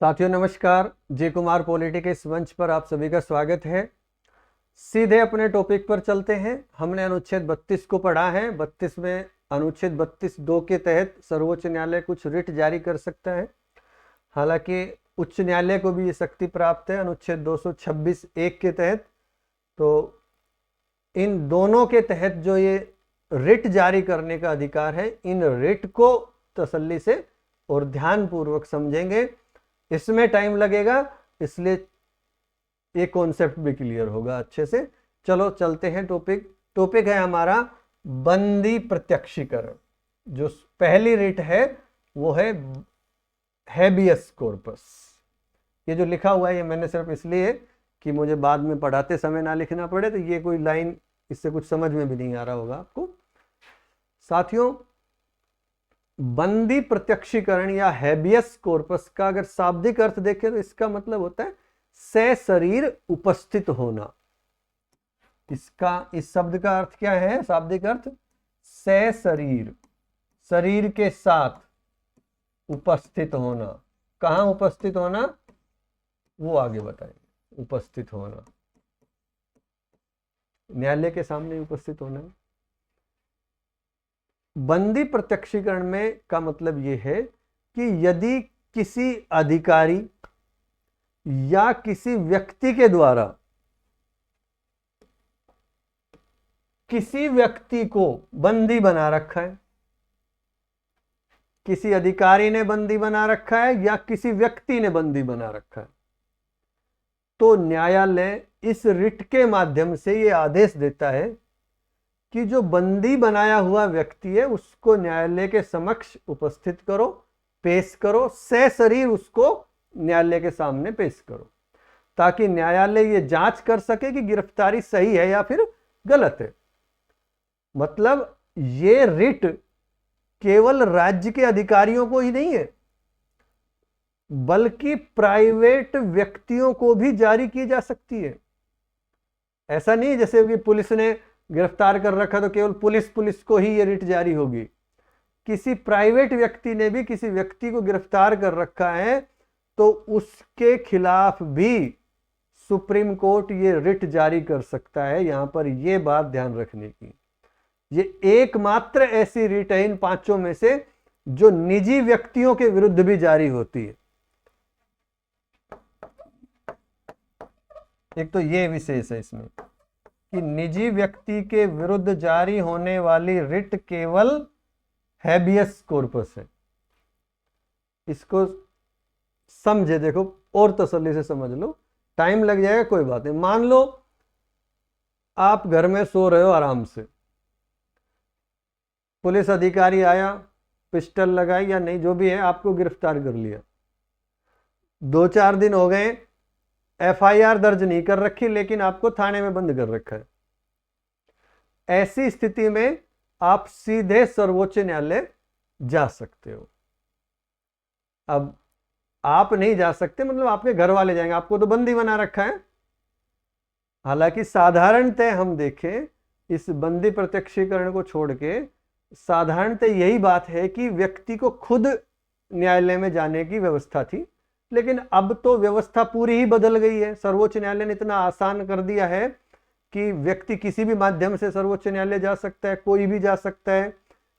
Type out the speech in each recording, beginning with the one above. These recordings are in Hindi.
साथियों नमस्कार। जय कुमार पॉलिटी के इस मंच पर आप सभी का स्वागत है। सीधे अपने टॉपिक पर चलते हैं। हमने अनुच्छेद 32 को पढ़ा है। 32 में अनुच्छेद 32(2) के तहत सर्वोच्च न्यायालय कुछ रिट जारी कर सकता है। हालांकि उच्च न्यायालय को भी ये शक्ति प्राप्त है अनुच्छेद 226(1) के तहत। तो इन दोनों के तहत जो ये रिट जारी करने का अधिकार है, इन रिट को तसल्ली से और ध्यानपूर्वक समझेंगे। इसमें टाइम लगेगा, इसलिए ये कॉन्सेप्ट भी क्लियर होगा अच्छे से। चलो चलते हैं। टॉपिक है हमारा बंदी प्रत्यक्षीकरण। जो पहली रिट है वो है हैबियस कॉर्पस। ये जो लिखा हुआ है ये मैंने सिर्फ इसलिए कि मुझे बाद में पढ़ाते समय ना लिखना पड़े, तो ये कोई लाइन इससे कुछ समझ में भी नहीं आ रहा होगा आपको। साथियों, बंदी प्रत्यक्षीकरण या हैबियस कॉर्पस का अगर शाब्दिक अर्थ देखें तो इसका मतलब होता है सशरीर उपस्थित होना। इस शब्द का अर्थ क्या है? शाब्दिक अर्थ सशरीर, शरीर के साथ उपस्थित होना। कहां उपस्थित होना वो आगे बताएंगे। उपस्थित होना, न्यायालय के सामने उपस्थित होना है। बंदी प्रत्यक्षीकरण में का मतलब यह है कि यदि किसी अधिकारी या किसी व्यक्ति के द्वारा किसी व्यक्ति को बंदी बना रखा है, किसी अधिकारी ने बंदी बना रखा है या किसी व्यक्ति ने बंदी बना रखा है, तो न्यायालय इस रिट के माध्यम से यह आदेश देता है कि जो बंदी बनाया हुआ व्यक्ति है उसको न्यायालय के समक्ष उपस्थित करो, पेश करो, सशरीर उसको न्यायालय के सामने पेश करो, ताकि न्यायालय ये जांच कर सके कि गिरफ्तारी सही है या फिर गलत है। मतलब ये रिट केवल राज्य के अधिकारियों को ही नहीं है, बल्कि प्राइवेट व्यक्तियों को भी जारी की जा सकती है। ऐसा नहीं जैसे कि पुलिस ने गिरफ्तार कर रखा तो केवल पुलिस को ही ये रिट जारी होगी। किसी प्राइवेट व्यक्ति ने भी किसी व्यक्ति को गिरफ्तार कर रखा है तो उसके खिलाफ भी सुप्रीम कोर्ट ये रिट जारी कर सकता है। यहां पर ये बात ध्यान रखने की, ये एकमात्र ऐसी रिट है इन पांचों में से जो निजी व्यक्तियों के विरुद्ध भी जारी होती है। एक तो ये विशेष है इसमें कि निजी व्यक्ति के विरुद्ध जारी होने वाली रिट केवल हैबियस कॉर्पस है। इसको समझे, देखो और तसल्ली से समझ लो। टाइम लग जाएगा कोई बात नहीं। मान लो आप घर में सो रहे हो आराम से, पुलिस अधिकारी आया, पिस्टल लगाई या नहीं जो भी है, आपको गिरफ्तार कर लिया। 2-4 दिन हो गए, FIR दर्ज नहीं कर रखी, लेकिन आपको थाने में बंद कर रखा है। ऐसी स्थिति में आप सीधे सर्वोच्च न्यायालय जा सकते हो। अब आप नहीं जा सकते, मतलब आपके घर वाले जाएंगे, आपको तो बंदी बना रखा है। हालांकि साधारणतः हम देखें इस बंदी प्रत्यक्षीकरण को छोड़ के, साधारणतः यही बात है कि व्यक्ति को खुद न्यायालय में जाने की व्यवस्था थी, लेकिन अब तो व्यवस्था पूरी ही बदल गई है। सर्वोच्च न्यायालय ने इतना आसान कर दिया है कि व्यक्ति किसी भी माध्यम से सर्वोच्च न्यायालय जा सकता है, कोई भी जा सकता है।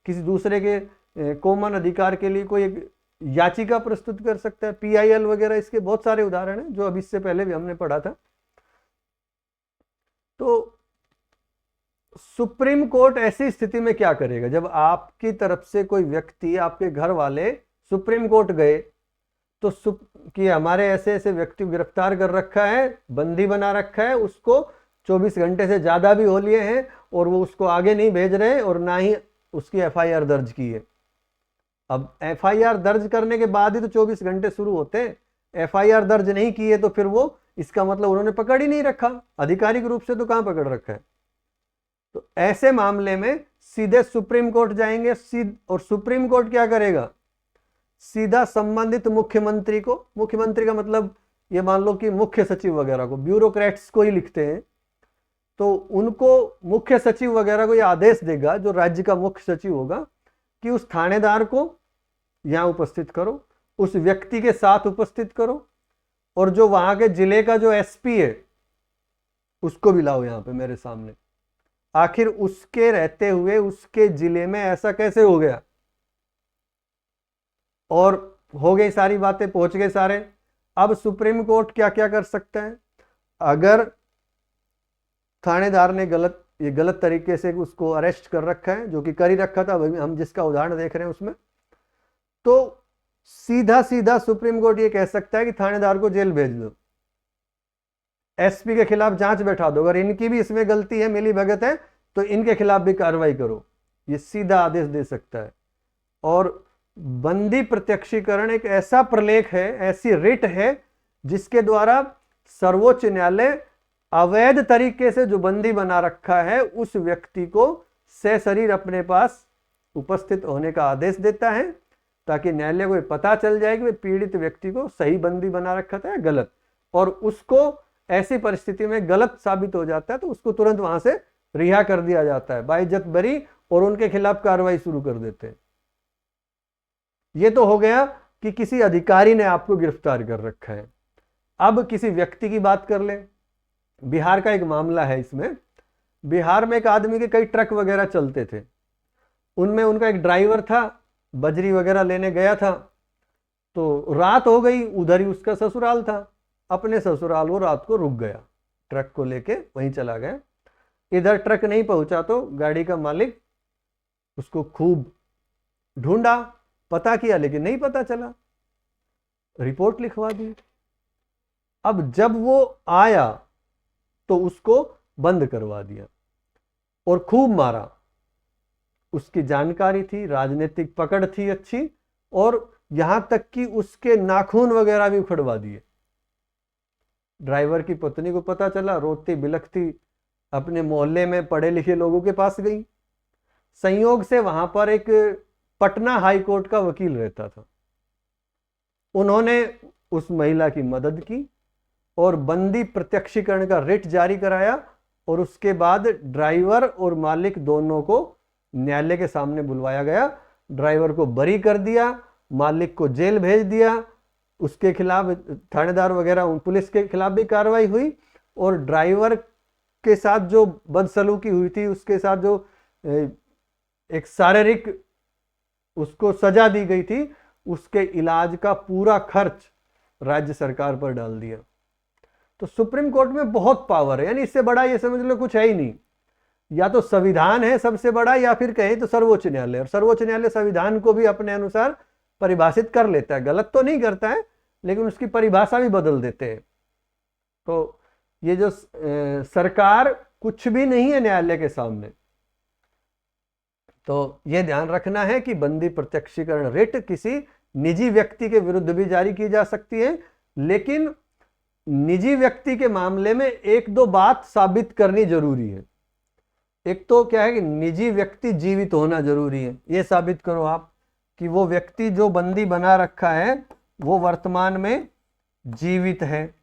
किसी दूसरे के कॉमन अधिकार के लिए कोई एक याचिका प्रस्तुत कर सकता है। PIL वगैरह इसके बहुत सारे उदाहरण हैं जो अब इससे पहले भी हमने पढ़ा था। तो सुप्रीम कोर्ट ऐसी स्थिति में क्या करेगा? जब आपकी तरफ से कोई व्यक्ति, आपके घर वाले सुप्रीम कोर्ट गए तो कि हमारे ऐसे ऐसे व्यक्ति गिरफ्तार कर रखा है, बंदी बना रखा है, उसको 24 घंटे से ज्यादा भी हो लिए हैं और वो उसको आगे नहीं भेज रहे और ना ही उसकी FIR दर्ज की है। अब FIR दर्ज करने के बाद ही तो 24 घंटे शुरू होते हैं। FIR दर्ज नहीं की है तो फिर वो, इसका मतलब उन्होंने पकड़ ही नहीं रखा, आधिकारिक रूप से तो कहां पकड़ रखा है। तो ऐसे मामले में सीधे सुप्रीम कोर्ट जाएंगे और सुप्रीम कोर्ट क्या करेगा? सीधा संबंधित मुख्यमंत्री को, मुख्यमंत्री का मतलब ये मान लो कि मुख्य सचिव वगैरह को, ब्यूरोक्रेट्स को ही लिखते हैं, तो उनको मुख्य सचिव वगैरह को ये आदेश देगा, जो राज्य का मुख्य सचिव होगा, कि उस थानेदार को यहां उपस्थित करो उस व्यक्ति के साथ उपस्थित करो, और जो वहां के जिले का जो एसपी है उसको भी लाओ यहां पे मेरे सामने। आखिर उसके रहते हुए उसके जिले में ऐसा कैसे हो गया? और हो गई सारी बातें, पहुंच गए सारे। अब सुप्रीम कोर्ट क्या क्या कर सकता है? अगर थानेदार ने गलत तरीके से उसको अरेस्ट कर रखा है, जो कि कर ही रखा था, हम जिसका उदाहरण देख रहे हैं उसमें, तो सीधा सीधा सुप्रीम कोर्ट ये कह सकता है कि थानेदार को जेल भेज दो, एसपी के खिलाफ जांच बैठा दो, अगर इनकी भी इसमें गलती है, मिली भगत है, तो इनके खिलाफ भी कार्रवाई करो। ये सीधा आदेश दे सकता है। और बंदी प्रत्यक्षीकरण एक ऐसा प्रलेख है, ऐसी रिट है, जिसके द्वारा सर्वोच्च न्यायालय अवैध तरीके से जो बंदी बना रखा है उस व्यक्ति को सशरीर अपने पास उपस्थित होने का आदेश देता है, ताकि न्यायालय को पता चल जाए कि पीड़ित व्यक्ति को सही बंदी बना रखा था या गलत, और उसको ऐसी परिस्थिति में गलत साबित हो जाता है तो उसको तुरंत वहां से रिहा कर दिया जाता है, बाइज्जत बरी, और उनके खिलाफ कार्रवाई शुरू कर देते हैं। ये तो हो गया कि किसी अधिकारी ने आपको गिरफ्तार कर रखा है। अब किसी व्यक्ति की बात कर ले। बिहार का एक मामला है इसमें। बिहार में एक आदमी के कई ट्रक वगैरह चलते थे, उनमें उनका एक ड्राइवर था, बजरी वगैरह लेने गया था, तो रात हो गई, उधर ही उसका ससुराल था, अपने ससुराल वो रात को रुक गया, ट्रक को लेके वहीं चला गया। इधर ट्रक नहीं पहुंचा तो गाड़ी का मालिक उसको खूब ढूंढा, पता किया, लेकिन नहीं पता चला, रिपोर्ट लिखवा दी। अब जब वो आया तो उसको बंद करवा दिया और खूब मारा। उसकी जानकारी थी, राजनीतिक पकड़ थी अच्छी, और यहां तक कि उसके नाखून वगैरह भी उखड़वा दिए। ड्राइवर की पत्नी को पता चला, रोती बिलखती अपने मोहल्ले में पढ़े लिखे लोगों के पास गई। संयोग से वहां पर एक पटना हाई कोर्ट का वकील रहता था, उन्होंने उस महिला की मदद की और बंदी प्रत्यक्षीकरण का रिट जारी कराया, और उसके बाद ड्राइवर और मालिक दोनों को न्यायालय के सामने बुलवाया गया। ड्राइवर को बरी कर दिया, मालिक को जेल भेज दिया, उसके खिलाफ थानेदार वगैरह पुलिस के खिलाफ भी कार्रवाई हुई, और ड्राइवर के साथ जो बदसलूकी हुई थी, उसके साथ जो एक शारीरिक उसको सजा दी गई थी, उसके इलाज का पूरा खर्च राज्य सरकार पर डाल दिया। तो सुप्रीम कोर्ट में बहुत पावर है, यानी इससे बड़ा ये समझ लो कुछ है ही नहीं। या तो संविधान है सबसे बड़ा, या फिर कहें तो सर्वोच्च न्यायालय। और सर्वोच्च न्यायालय संविधान को भी अपने अनुसार परिभाषित कर लेता है, गलत तो नहीं करता है, लेकिन उसकी परिभाषा भी बदल देते हैं। तो ये जो सरकार कुछ भी नहीं है न्यायालय के सामने। तो यह ध्यान रखना है कि बंदी प्रत्यक्षीकरण रिट किसी निजी व्यक्ति के विरुद्ध भी जारी की जा सकती है, लेकिन निजी व्यक्ति के मामले में एक दो बात साबित करनी जरूरी है। एक तो क्या है कि निजी व्यक्ति जीवित होना जरूरी है, यह साबित करो आप कि वो व्यक्ति जो बंदी बना रखा है वो वर्तमान में जीवित है।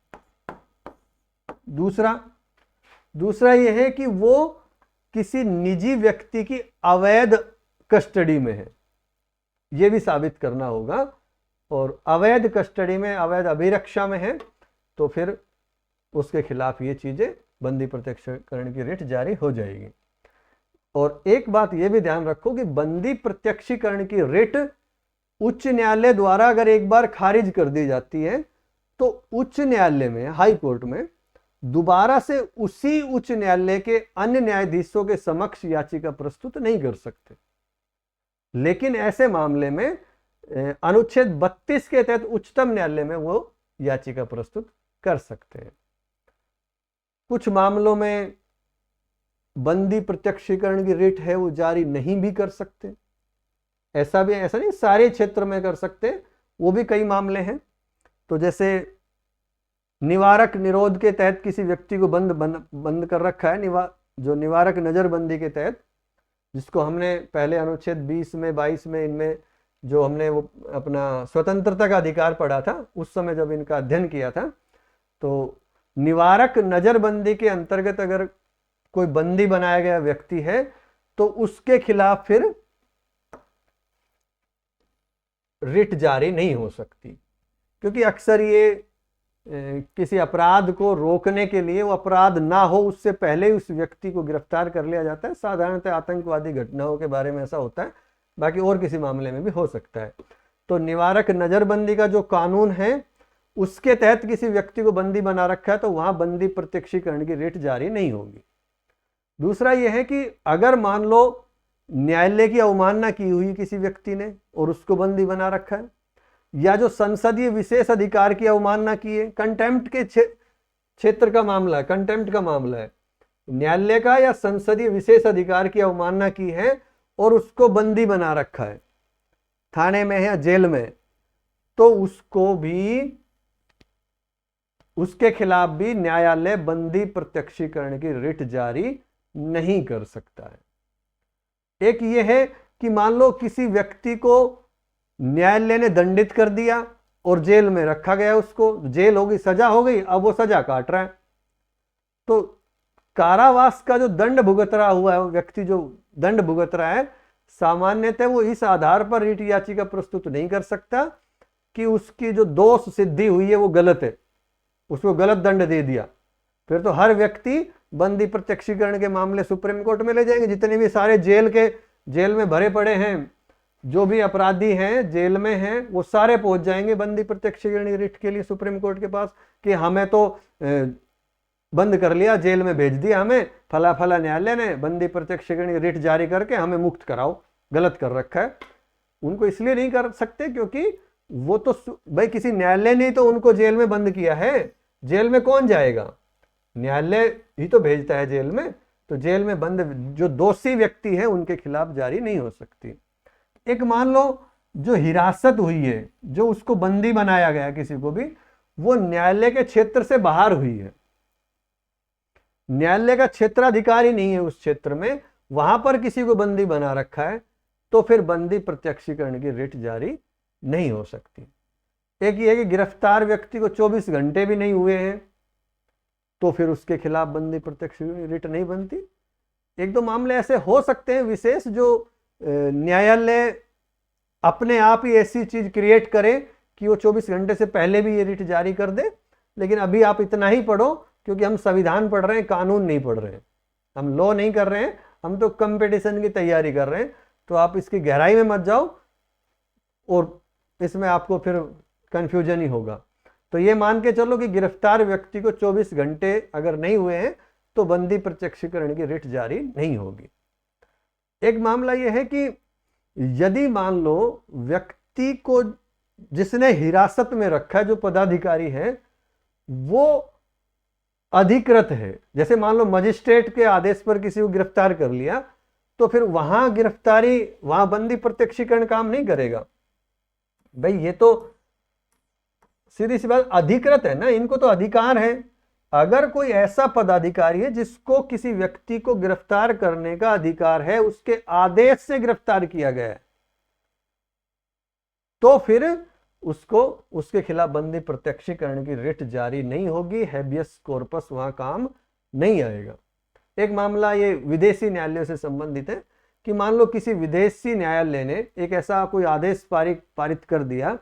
दूसरा यह है कि वो किसी निजी व्यक्ति की अवैध कस्टडी में है, यह भी साबित करना होगा। और अवैध कस्टडी में, अवैध अभिरक्षा में है, तो फिर उसके खिलाफ ये चीजें बंदी प्रत्यक्षीकरण की रिट जारी हो जाएगी। और एक बात यह भी ध्यान रखो कि बंदी प्रत्यक्षीकरण की रिट उच्च न्यायालय द्वारा अगर एक बार खारिज कर दी जाती है तो उच्च न्यायालय में, हाई कोर्ट में, दोबारा से उसी उच्च न्यायालय के अन्य न्यायाधीशों के समक्ष याचिका प्रस्तुत नहीं कर सकते। लेकिन ऐसे मामले में अनुच्छेद 32 के तहत उच्चतम न्यायालय में वो याचिका प्रस्तुत कर सकते हैं। कुछ मामलों में बंदी प्रत्यक्षीकरण की रिट है वो जारी नहीं भी कर सकते, ऐसा नहीं सारे क्षेत्र में कर सकते, वो भी कई मामले हैं। तो जैसे निवारक निरोध के तहत किसी व्यक्ति को बंद कर रखा है, जो निवारक नजरबंदी के तहत, जिसको हमने पहले अनुच्छेद 20 में 22 में इनमें जो हमने वो अपना स्वतंत्रता का अधिकार पढ़ा था, उस समय जब इनका अध्ययन किया था, तो निवारक नजरबंदी के अंतर्गत अगर कोई बंदी बनाया गया व्यक्ति है तो उसके खिलाफ फिर रिट जारी नहीं हो सकती, क्योंकि अक्सर ये किसी अपराध को रोकने के लिए, वो अपराध ना हो उससे पहले ही उस व्यक्ति को गिरफ्तार कर लिया जाता है। साधारणतः आतंकवादी घटनाओं के बारे में ऐसा होता है, बाकी और किसी मामले में भी हो सकता है। तो निवारक नजरबंदी का जो कानून है उसके तहत किसी व्यक्ति को बंदी बना रखा है तो वहां बंदी प्रत्यक्षीकरण की रिट जारी नहीं होगी। दूसरा यह है कि अगर मान लो न्यायालय की अवमानना की हुई किसी व्यक्ति ने और उसको बंदी बना रखा है, या जो संसदीय विशेष अधिकार की अवमानना की है, कंटेम्प्ट के क्षेत्र का मामला है, कंटेम्प्ट का मामला है, न्यायालय का या संसदीय विशेष अधिकार की अवमानना की है और उसको बंदी बना रखा है थाने में या जेल में, तो उसको भी, उसके खिलाफ भी न्यायालय बंदी प्रत्यक्षीकरण की रिट जारी नहीं कर सकता है। एक यह है कि मान लो किसी व्यक्ति को न्यायालय ने दंडित कर दिया और जेल में रखा गया, उसको जेल हो गई, सजा हो गई, अब वो सजा काट रहा है, तो कारावास का जो दंड भुगत रहा हुआ है, वो व्यक्ति जो दंड भुगत रहा है, सामान्यतः वो इस आधार पर रिट याचिका प्रस्तुत नहीं कर सकता कि उसकी जो दोष सिद्धि हुई है वो गलत है, उसको गलत दंड दे दिया। फिर तो हर व्यक्ति बंदी प्रत्यक्षीकरण के मामले सुप्रीम कोर्ट में ले जाएंगे, जितने भी सारे जेल में भरे पड़े हैं, जो भी अपराधी हैं जेल में हैं, वो सारे पहुंच जाएंगे बंदी प्रत्यक्षीकरण रिट के लिए सुप्रीम कोर्ट के पास कि हमें तो बंद कर लिया, जेल में भेज दिया, हमें फला फला न्यायालय ने बंदी प्रत्यक्षीकरण रिट जारी करके हमें मुक्त कराओ, गलत कर रखा है। उनको इसलिए नहीं कर सकते क्योंकि वो तो भाई किसी न्यायालय ने तो उनको जेल में बंद किया है, जेल में कौन जाएगा, न्यायालय ही तो भेजता है जेल में, तो जेल में बंद जो दोषी व्यक्ति है उनके खिलाफ जारी नहीं हो सकती। एक मान लो जो हिरासत हुई है, जो उसको बंदी बनाया गया किसी को भी, वो न्यायालय के क्षेत्र से बाहर हुई है, न्यायालय का क्षेत्राधिकारी नहीं है उस क्षेत्र में, वहां पर किसी को बंदी बना रखा है, तो फिर बंदी प्रत्यक्षीकरण की रिट जारी नहीं हो सकती। एक ये है कि गिरफ्तार व्यक्ति को 24 घंटे भी नहीं हुए हैं तो फिर उसके खिलाफ बंदी प्रत्यक्षीकरण रिट नहीं बनती। एक दो मामले ऐसे हो सकते हैं विशेष, जो न्यायालय अपने आप ही ऐसी चीज क्रिएट करे कि वो 24 घंटे से पहले भी ये रिट जारी कर दे, लेकिन अभी आप इतना ही पढ़ो क्योंकि हम संविधान पढ़ रहे हैं, कानून नहीं पढ़ रहे हैं, हम लॉ नहीं कर रहे हैं, हम तो कंपटीशन की तैयारी कर रहे हैं, तो आप इसकी गहराई में मत जाओ और इसमें आपको फिर कंफ्यूजन ही होगा। तो ये मान के चलो कि गिरफ्तार व्यक्ति को 24 घंटे अगर नहीं हुए हैं तो बंदी प्रत्यक्षीकरण की रिट जारी नहीं होगी। एक मामला यह है कि यदि मान लो व्यक्ति को जिसने हिरासत में रखा है, जो पदाधिकारी है, वो अधिकृत है, जैसे मान लो मजिस्ट्रेट के आदेश पर किसी को गिरफ्तार कर लिया, तो फिर वहां गिरफ्तारी, वहां बंदी प्रत्यक्षीकरण काम नहीं करेगा। भाई ये तो सीधी सी बात, अधिकृत है ना, इनको तो अधिकार है। अगर कोई ऐसा पदाधिकारी है जिसको किसी व्यक्ति को गिरफ्तार करने का अधिकार है, उसके आदेश से गिरफ्तार किया गया है, तो फिर उसको, उसके खिलाफ बंदी प्रत्यक्षीकरण की रिट जारी नहीं होगी, हैबियस कॉर्पस वहां काम नहीं आएगा। एक मामला ये विदेशी न्यायालयों से संबंधित है कि मान लो किसी विदेशी न्यायालय ने एक ऐसा कोई आदेश पारित कर दिया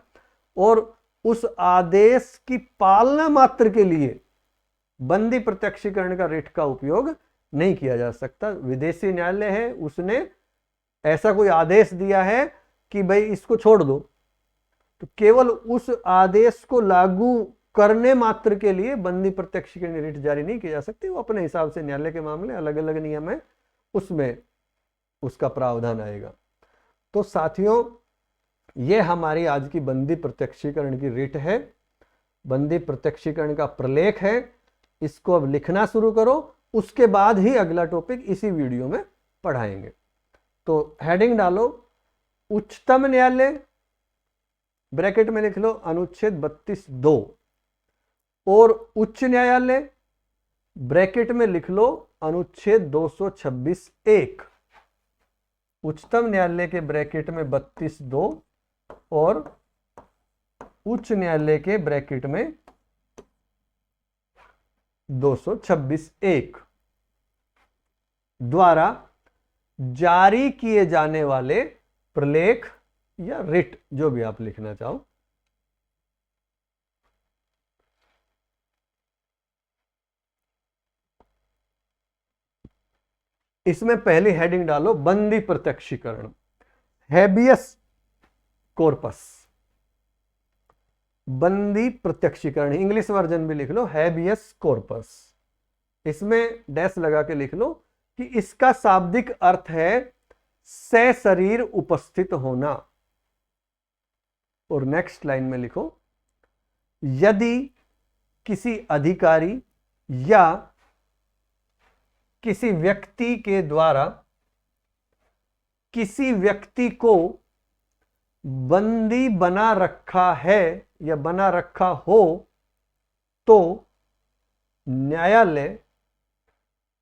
और उस आदेश की पालना मात्र के लिए बंदी प्रत्यक्षीकरण का रिट का उपयोग नहीं किया जा सकता। विदेशी न्यायालय है, उसने ऐसा कोई आदेश दिया है कि भाई इसको छोड़ दो, तो केवल उस आदेश को लागू करने मात्र के लिए बंदी प्रत्यक्षीकरण रिट जारी नहीं की जा सकती। वो अपने हिसाब से, न्यायालय के मामले अलग अलग नियम है, उसमें उसका प्रावधान आएगा। तो साथियों, ये हमारी आज की बंदी प्रत्यक्षीकरण की रिट है, बंदी प्रत्यक्षीकरण का प्रलेख है। इसको अब लिखना शुरू करो, उसके बाद ही अगला टॉपिक इसी वीडियो में पढ़ाएंगे। तो हेडिंग डालो, उच्चतम न्यायालय, ब्रैकेट में लिख लो अनुच्छेद 32(2), और उच्च न्यायालय, ब्रैकेट में लिख लो अनुच्छेद 226(1). उच्चतम न्यायालय के ब्रैकेट में 32(2) और उच्च न्यायालय के ब्रैकेट में 226(1) द्वारा जारी किए जाने वाले प्रलेख या रिट, जो भी आप लिखना चाहो। इसमें पहली हेडिंग डालो बंदी प्रत्यक्षीकरण, हैबियस कॉर्पस, बंदी प्रत्यक्षीकरण। इंग्लिश वर्जन भी लिख लो हैबियस कॉर्पस। इसमें डैश लगा के लिख लो कि इसका शाब्दिक अर्थ है सशरीर उपस्थित होना। और नेक्स्ट लाइन में लिखो, यदि किसी अधिकारी या किसी व्यक्ति के द्वारा किसी व्यक्ति को बंदी बना रखा है या बना रखा हो तो न्यायालय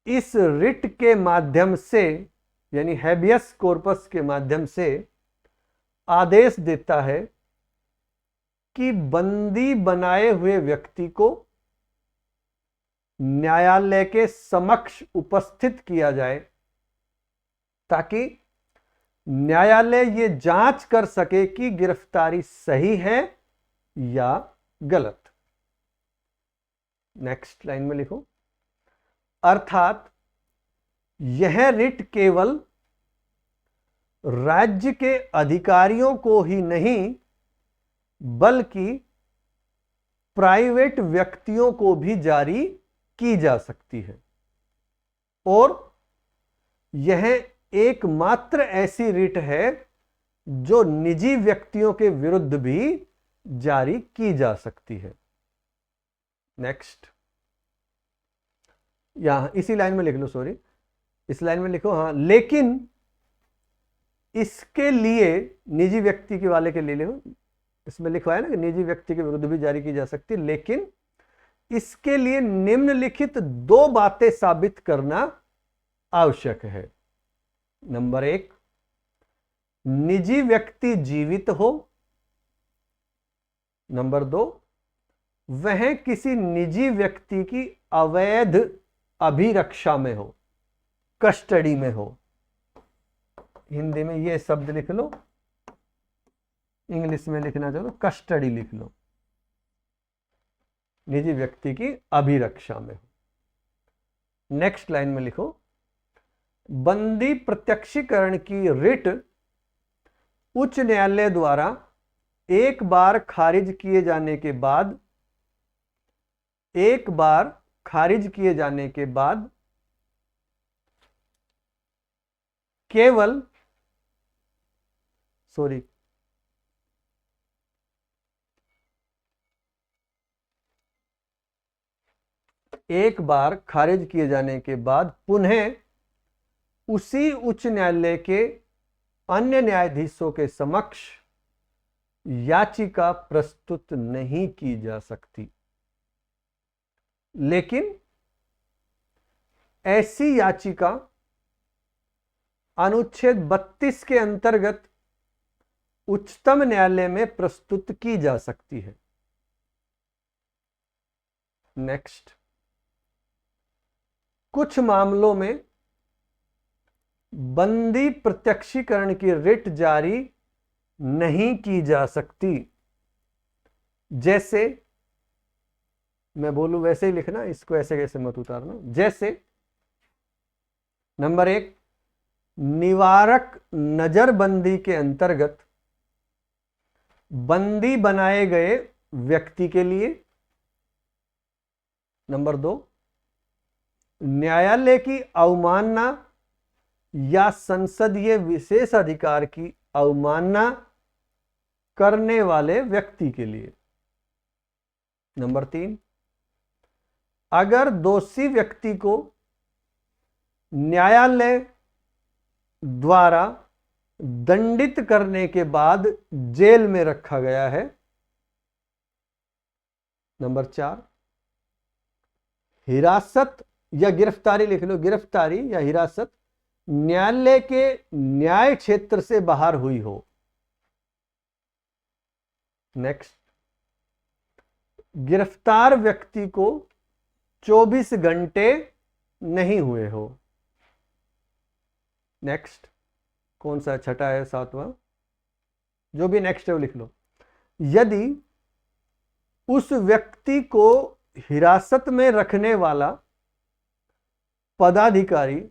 इस रिट के माध्यम से, यानी हैबियस कॉर्पस के माध्यम से आदेश देता है कि बंदी बनाए हुए व्यक्ति को न्यायालय के समक्ष उपस्थित किया जाए, ताकि न्यायालय ये जांच कर सके कि गिरफ्तारी सही है या गलत। नेक्स्ट लाइन में लिखो, अर्थात यह रिट केवल राज्य के अधिकारियों को ही नहीं बल्कि प्राइवेट व्यक्तियों को भी जारी की जा सकती है, और यह एकमात्र ऐसी रिट है जो निजी व्यक्तियों के विरुद्ध भी जारी की जा सकती है। नेक्स्ट, यहां इसी लाइन में लिख लो, सॉरी इस लाइन में लिखो, हाँ, लेकिन इसके लिए निजी व्यक्ति के वाले के लिए लिखो, इसमें लिखवा है ना कि निजी व्यक्ति के विरुद्ध भी जारी की जा सकती है, लेकिन इसके लिए निम्नलिखित दो बातें साबित करना आवश्यक है। नंबर 1, निजी व्यक्ति जीवित हो। नंबर 2, वह किसी निजी व्यक्ति की अवैध अभिरक्षा में हो, कस्टडी में हो। हिंदी में ये शब्द लिख लो, इंग्लिश में लिखना चाहो तो कस्टडी लिख लो, निजी व्यक्ति की अभिरक्षा में हो। नेक्स्ट लाइन में लिखो, बंदी प्रत्यक्षीकरण की रिट उच्च न्यायालय द्वारा एक बार खारिज किए जाने के बाद केवल, सॉरी, एक बार खारिज किए जाने के बाद पुनः उसी उच्च न्यायालय के अन्य न्यायाधीशों के समक्ष याचिका प्रस्तुत नहीं की जा सकती। लेकिन ऐसी याचिका अनुच्छेद 32 के अंतर्गत उच्चतम न्यायालय में प्रस्तुत की जा सकती है। नेक्स्ट, कुछ मामलों में बंदी प्रत्यक्षीकरण की रिट जारी नहीं की जा सकती। जैसे, मैं बोलूं वैसे ही लिखना, इसको ऐसे कैसे मत उतारना। जैसे नंबर 1, निवारक नजरबंदी के अंतर्गत बंदी बनाए गए व्यक्ति के लिए। नंबर 2, न्यायालय की अवमानना या संसदीय विशेष अधिकार की अवमानना करने वाले व्यक्ति के लिए। नंबर 3, अगर दोषी व्यक्ति को न्यायालय द्वारा दंडित करने के बाद जेल में रखा गया है। नंबर 4, हिरासत या गिरफ्तारी लिख लो, गिरफ्तारी या हिरासत न्यायालय के न्याय क्षेत्र से बाहर हुई हो। नेक्स्ट, गिरफ्तार व्यक्ति को 24 घंटे नहीं हुए हो। नेक्स्ट, कौन सा छठा है, 7वां, जो भी नेक्स्ट है वो लिख लो। यदि उस व्यक्ति को हिरासत में रखने वाला पदाधिकारी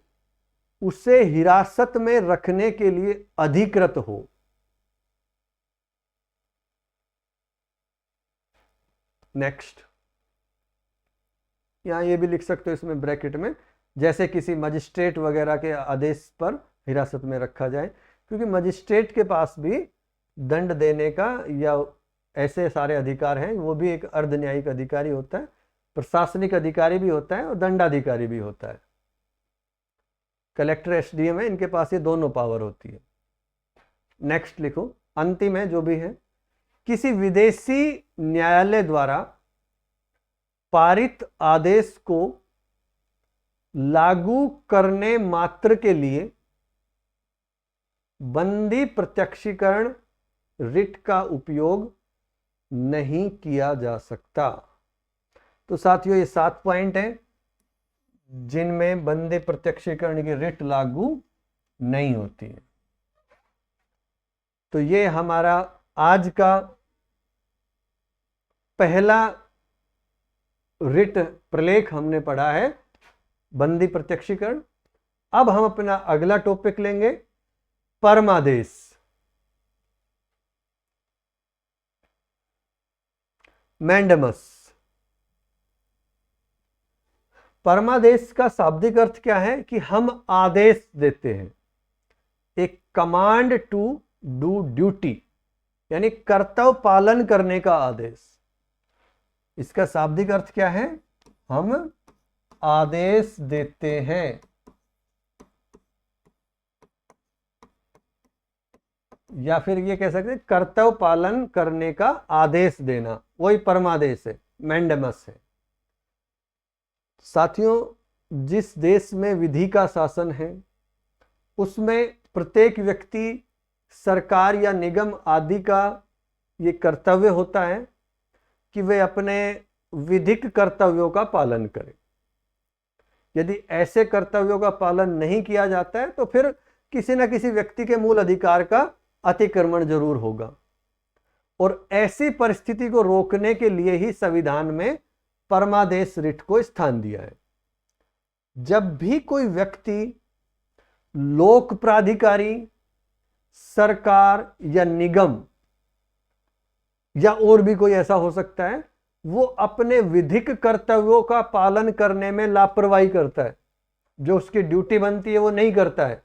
उसे हिरासत में रखने के लिए अधिकृत हो। नेक्स्ट, यहां ये भी लिख सकते हो इसमें ब्रैकेट में, जैसे किसी मजिस्ट्रेट वगैरह के आदेश पर हिरासत में रखा जाए, क्योंकि मजिस्ट्रेट के पास भी दंड देने का या ऐसे सारे अधिकार हैं। वो भी एक अर्ध न्यायिक अधिकारी होता है, प्रशासनिक अधिकारी भी होता है और दंडाधिकारी भी होता है। कलेक्टर एसडीएम है, इनके पास ये दोनों पावर होती है। नेक्स्ट लिखो, अंतिम है जो भी है, किसी विदेशी न्यायालय द्वारा पारित आदेश को लागू करने मात्र के लिए बंदी प्रत्यक्षीकरण रिट का उपयोग नहीं किया जा सकता। तो साथियों ये 7 पॉइंट हैं जिनमें बंदी प्रत्यक्षीकरण की रिट लागू नहीं होती है। तो ये हमारा आज का पहला रिट प्रलेख हमने पढ़ा है, बंदी प्रत्यक्षीकरण। अब हम अपना अगला टॉपिक लेंगे, परमादेश। मैंडेमस। परमादेश का शाब्दिक अर्थ क्या है कि हम आदेश देते हैं, एक कमांड टू डू ड्यूटी, यानी कर्तव्य पालन करने का आदेश। इसका शाब्दिक अर्थ क्या है? हम आदेश देते हैं, या फिर ये कह सकते हैं कर्तव्य पालन करने का आदेश देना, वही परमादेश है, मैंडेमस है। साथियों, जिस देश में विधि का शासन है उसमें प्रत्येक व्यक्ति, सरकार या निगम आदि का ये कर्तव्य होता है कि वे अपने विधिक कर्तव्यों का पालन करें। यदि ऐसे कर्तव्यों का पालन नहीं किया जाता है तो फिर किसी न किसी व्यक्ति के मूल अधिकार का अतिक्रमण जरूर होगा। और ऐसी परिस्थिति को रोकने के लिए ही संविधान में परमादेश रिट को स्थान दिया है। जब भी कोई व्यक्ति लोक प्राधिकारी, सरकार या निगम या और भी कोई ऐसा हो सकता है, वो अपने विधिक कर्तव्यों का पालन करने में लापरवाही करता है, जो उसकी ड्यूटी बनती है वो नहीं करता है,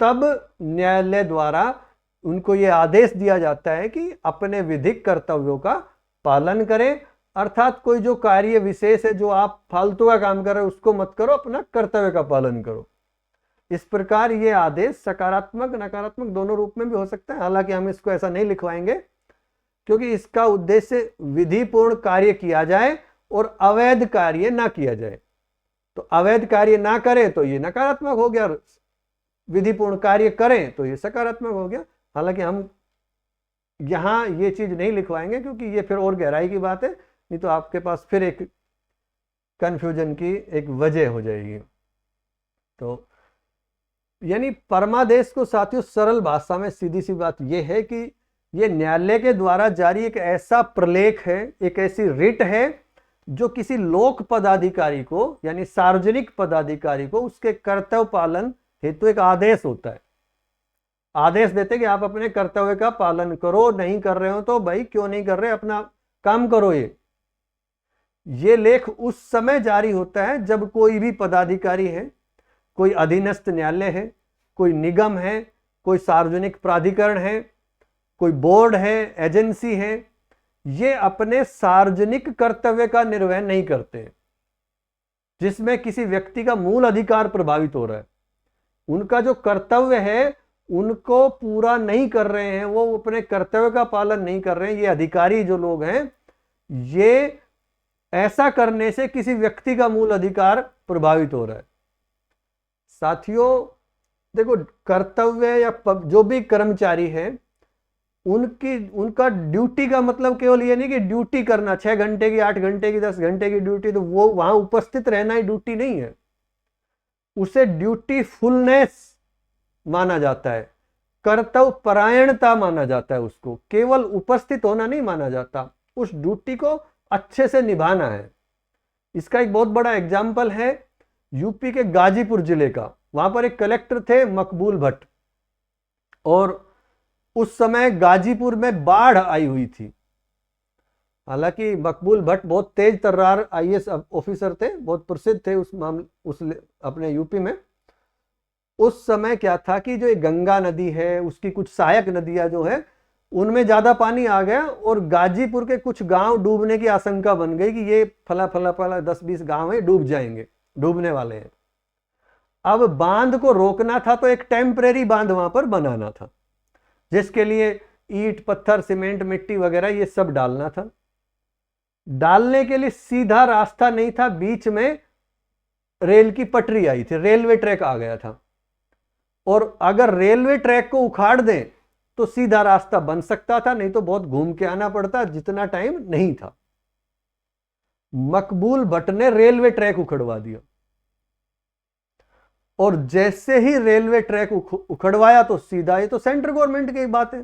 तब न्यायालय द्वारा उनको ये आदेश दिया जाता है कि अपने विधिक कर्तव्यों का पालन करें। अर्थात कोई जो कार्य विशेष है, जो आप फालतू का काम कर रहे हो उसको मत करो, अपना कर्तव्य का पालन करो। इस प्रकार ये आदेश सकारात्मक नकारात्मक दोनों रूप में भी हो सकता है। हालांकि हम इसको ऐसा नहीं लिखवाएंगे क्योंकि इसका उद्देश्य विधिपूर्ण कार्य किया जाए और अवैध कार्य ना किया जाए। तो अवैध कार्य ना करें तो ये नकारात्मक हो गया, विधिपूर्ण कार्य करें तो ये सकारात्मक हो गया। हालांकि हम यहां ये चीज नहीं लिखवाएंगे क्योंकि ये फिर और गहराई की बात है, नहीं तो आपके पास फिर एक कंफ्यूजन की एक वजह हो जाएगी। तो यानी परमादेश को साथियों सरल भाषा में सीधी सी बात यह है कि यह न्यायालय के द्वारा जारी एक ऐसा प्रलेख है, एक ऐसी रिट है जो किसी लोक पदाधिकारी को यानी सार्वजनिक पदाधिकारी को उसके कर्तव्य पालन हेतु एक आदेश होता है। आदेश देते कि आप अपने कर्तव्य का पालन करो, नहीं कर रहे हो तो भाई क्यों नहीं कर रहे, अपना काम करो। ये लेख उस समय जारी होता है जब कोई भी पदाधिकारी है, कोई अधीनस्थ न्यायालय है, कोई निगम है, कोई सार्वजनिक प्राधिकरण है, कोई बोर्ड है, एजेंसी है, ये अपने सार्वजनिक कर्तव्य का निर्वहन नहीं करते, जिसमें किसी व्यक्ति का मूल अधिकार प्रभावित हो रहा है। उनका जो कर्तव्य है उनको पूरा नहीं कर रहे हैं, वो अपने कर्तव्य का पालन नहीं कर रहे हैं। ये अधिकारी जो लोग हैं, ये ऐसा करने से किसी व्यक्ति का मूल अधिकार प्रभावित हो रहा है। साथियों देखो, कर्तव्य या जो भी कर्मचारी है उनका ड्यूटी का मतलब केवल ये नहीं कि ड्यूटी करना, 6 घंटे की, 8 घंटे की, 10 घंटे की ड्यूटी, तो वो वहां उपस्थित रहना ही ड्यूटी नहीं है। उसे ड्यूटी फुलनेस माना जाता है। कर्तव्य परायणता माना जाता है, उसको केवल उपस्थित होना नहीं माना जाता, उस ड्यूटी को अच्छे से निभाना है। इसका एक बहुत बड़ा एग्जाम्पल है यूपी के गाजीपुर जिले का। वहां पर एक कलेक्टर थे मकबूल भट्ट, और उस समय गाजीपुर में बाढ़ आई हुई थी। हालांकि मकबूल भट्ट बहुत तेज तर्रार आईएएस ऑफिसर थे, बहुत प्रसिद्ध थे उस मामले अपने यूपी में। उस समय क्या था कि जो ये गंगा नदी है, उसकी कुछ सहायक नदियां जो है, उनमें ज्यादा पानी आ गया और गाजीपुर के कुछ गांव डूबने की आशंका बन गई कि ये फला फला फला 10-20 गांव है, डूब जाएंगे, डूबने वाले हैं। अब बांध को रोकना था तो एक टेम्परेरी बांध वहां पर बनाना था, जिसके लिए ईंट पत्थर सीमेंट मिट्टी वगैरह ये सब डालना था। डालने के लिए सीधा रास्ता नहीं था, बीच में रेल की पटरी आई थी, रेलवे ट्रैक आ गया था, और अगर रेलवे ट्रैक को उखाड़ दें तो सीधा रास्ता बन सकता था, नहीं तो बहुत घूम के आना पड़ता, जितना टाइम नहीं था। मकबूल भट्ट ने रेलवे ट्रैक उखड़वा दिया, और जैसे ही रेलवे ट्रैक उखड़वाया तो सीधा, ये तो सेंट्रल गवर्नमेंट की बात है,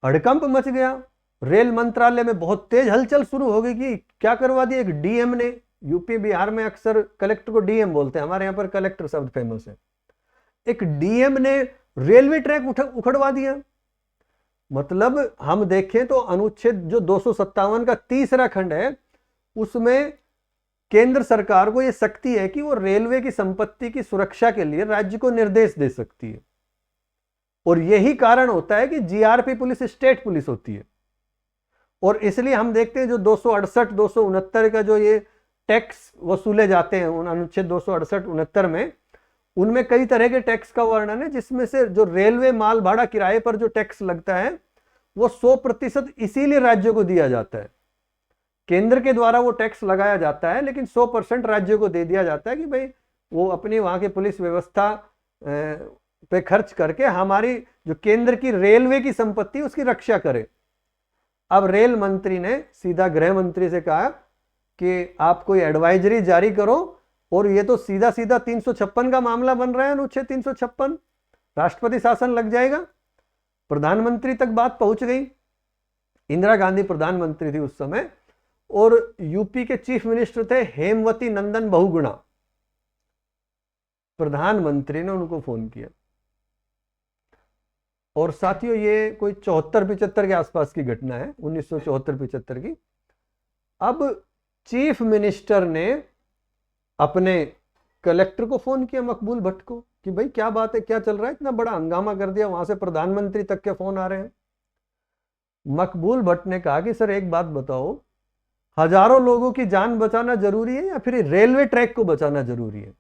हड़कंप मच गया। रेल मंत्रालय में बहुत तेज हलचल शुरू हो गई कि क्या करवा दिया। एक डीएम ने, यूपी बिहार में अक्सर कलेक्टर को डीएम बोलते हैं, हमारे यहां पर कलेक्टर शब्द फेमस है, एक डीएम ने रेलवे ट्रैक उखड़वा दिया। मतलब हम देखें तो अनुच्छेद जो 257 का तीसरा खंड है, उसमें केंद्र सरकार को यह शक्ति है कि वो रेलवे की संपत्ति की सुरक्षा के लिए राज्य को निर्देश दे सकती है, और यही कारण होता है कि जीआरपी पुलिस स्टेट पुलिस होती है। और इसलिए हम देखते हैं जो 268 269 का जो ये टैक्स वसूले जाते हैं, उन अनुच्छेद 268 69 में, उनमें कई तरह के टैक्स का वर्णन है, जिसमें से जो रेलवे माल भाड़ा किराए पर जो टैक्स लगता है वो 100% इसीलिए राज्यों को दिया जाता है। केंद्र के द्वारा वो टैक्स लगाया जाता है, लेकिन 100% राज्यों को दे दिया जाता है कि भाई वो अपनी वहां की पुलिस व्यवस्था पे खर्च करके हमारी जो केंद्र की रेलवे की संपत्ति उसकी रक्षा करे। अब रेल मंत्री ने सीधा गृह मंत्री से कहा कि आप कोई एडवाइजरी जारी करो, और ये तो सीधा सीधा 356 का मामला बन रहा है, अनुच्छेद 356, राष्ट्रपति शासन लग जाएगा। प्रधानमंत्री तक बात पहुंच गई। इंदिरा गांधी प्रधानमंत्री थी उस समय, और यूपी के चीफ मिनिस्टर थे हेमवती नंदन बहुगुणा। प्रधानमंत्री ने उनको फोन किया, और साथियों ये कोई 74-75 के आसपास की घटना है, 1974-75 की। अब चीफ मिनिस्टर ने अपने कलेक्टर को फोन किया, मकबूल भट्ट को, कि भाई क्या बात है, क्या चल रहा है, इतना बड़ा हंगामा कर दिया, वहां से प्रधानमंत्री तक के फोन आ रहे हैं। मकबूल भट्ट ने कहा कि सर एक बात बताओ, हजारों लोगों की जान बचाना जरूरी है या फिर रेलवे ट्रैक को बचाना जरूरी है?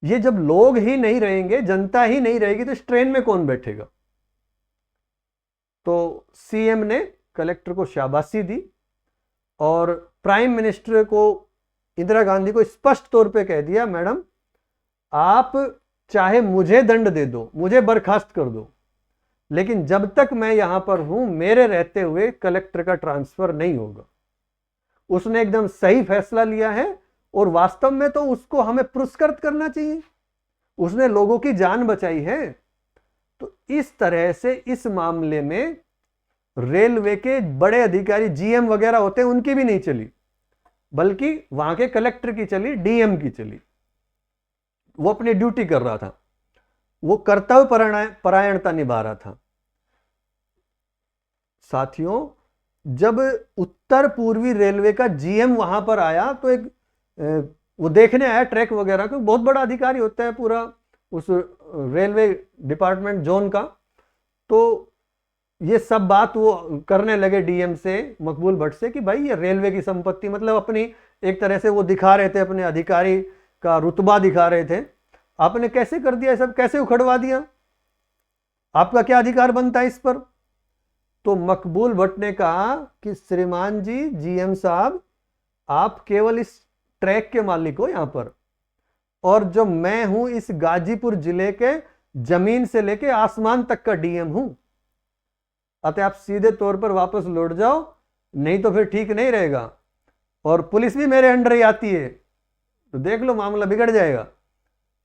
ये जब लोग ही नहीं रहेंगे, जनता ही नहीं रहेगी, तो इस ट्रेन में कौन बैठेगा? तो सीएम ने कलेक्टर को शाबाशी दी, और प्राइम मिनिस्टर को, इंदिरा गांधी को स्पष्ट तौर पे कह दिया, मैडम आप चाहे मुझे दंड दे दो, मुझे बर्खास्त कर दो, लेकिन जब तक मैं यहां पर हूं, मेरे रहते हुए कलेक्टर का ट्रांसफर नहीं होगा। उसने एकदम सही फैसला लिया है, और वास्तव में तो उसको हमें पुरस्कृत करना चाहिए, उसने लोगों की जान बचाई है। तो इस तरह से इस मामले में रेलवे के बड़े अधिकारी, जीएम वगैरह होते हैं, उनकी भी नहीं चली, बल्कि वहां के कलेक्टर की चली, डीएम की चली। वो अपनी ड्यूटी कर रहा था, वो कर्तव्य परायणता निभा रहा था। साथियों, जब उत्तर पूर्वी रेलवे का जीएम वहां पर आया, तो एक वो देखने आया ट्रैक वगैरह, क्योंकि बहुत बड़ा अधिकारी होता है पूरा उस रेलवे डिपार्टमेंट जोन का। तो ये सब बात वो करने लगे डीएम से, मकबूल भट्ट से, कि भाई ये रेलवे की संपत्ति, मतलब अपनी एक तरह से वो दिखा रहे थे, अपने अधिकारी का रुतबा दिखा रहे थे। आपने कैसे कर दिया, सब कैसे उखड़वा दिया, आपका क्या अधिकार बनता है इस पर? तो मकबूल भट्ट ने कहा कि श्रीमान जी, जीएम साहब, आप केवल इस ट्रैक के मालिक हो यहां पर, और जो मैं हूं इस गाजीपुर जिले के जमीन से लेके आसमान तक का डीएम हूं। अतः आप सीधे तौर पर वापस लौट जाओ, नहीं तो फिर ठीक नहीं रहेगा, और पुलिस भी मेरे अंडर ही आती है, तो देख लो मामला बिगड़ जाएगा।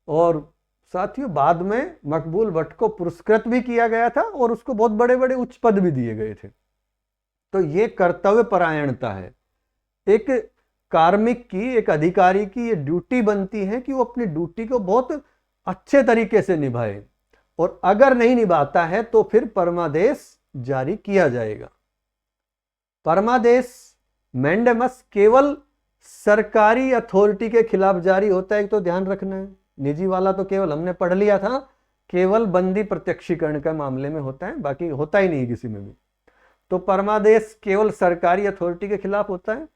और साथियों बाद में मकबूल भट्ट को पुरस्कृत भी किया गया था और उसको बहुत बड़े बड़े उच्च पद भी दिए गए थे। तो ये कर्तव्य परायणता है। एक कार्मिक की, एक अधिकारी की ये ड्यूटी बनती है कि वो अपनी ड्यूटी को बहुत अच्छे तरीके से निभाए, और अगर नहीं निभाता है तो फिर परमादेश जारी किया जाएगा। परमादेश मैंडेमस केवल सरकारी अथॉरिटी के खिलाफ जारी होता है, तो ध्यान रखना है। निजी वाला तो केवल हमने पढ़ लिया था, केवल बंदी प्रत्यक्षीकरण का मामले में होता है, बाकी होता ही नहीं किसी में भी। तो परमादेश केवल सरकारी अथॉरिटी के खिलाफ होता है,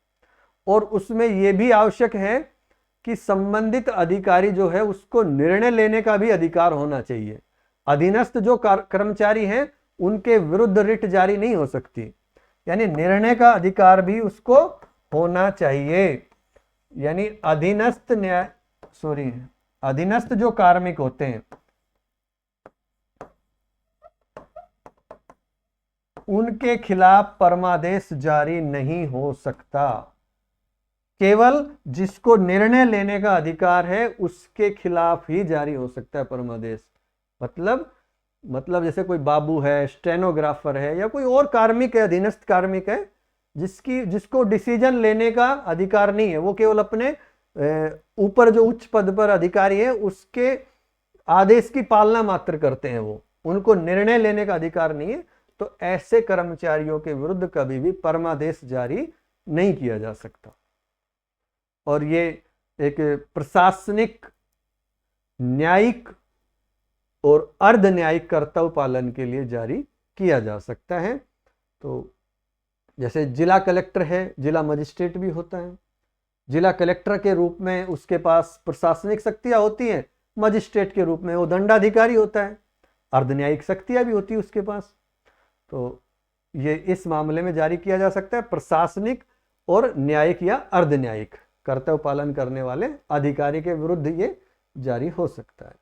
और उसमें यह भी आवश्यक है कि संबंधित अधिकारी जो है उसको निर्णय लेने का भी अधिकार होना चाहिए। अधीनस्थ जो कर्मचारी हैं उनके विरुद्ध रिट जारी नहीं हो सकती, यानी निर्णय का अधिकार भी उसको होना चाहिए। यानी अधीनस्थ जो कार्मिक होते हैं उनके खिलाफ परमादेश जारी नहीं हो सकता। केवल जिसको निर्णय लेने का अधिकार है उसके खिलाफ ही जारी हो सकता है परमादेश। मतलब जैसे कोई बाबू है, स्टेनोग्राफर है, या कोई और कार्मिक है, अधीनस्थ कार्मिक है, जिसको डिसीजन लेने का अधिकार नहीं है, वो केवल अपने ऊपर जो उच्च पद पर अधिकारी है उसके आदेश की पालना मात्र करते हैं, वो उनको निर्णय लेने का अधिकार नहीं है, तो ऐसे कर्मचारियों के विरुद्ध कभी भी परमादेश जारी नहीं किया जा सकता। और ये एक प्रशासनिक, न्यायिक और अर्ध न्यायिक कर्तव्य पालन के लिए जारी किया जा सकता है। तो जैसे जिला कलेक्टर है, जिला मजिस्ट्रेट भी होता है। जिला कलेक्टर के रूप में उसके पास प्रशासनिक शक्तियां होती हैं, मजिस्ट्रेट के रूप में वो दंडाधिकारी होता है, अर्ध न्यायिक शक्तियां भी होती है उसके पास। तो ये इस मामले में जारी किया जा सकता है, प्रशासनिक और न्यायिक या अर्ध न्यायिक कर्तव्य पालन करने वाले अधिकारी के विरुद्ध ये जारी हो सकता है।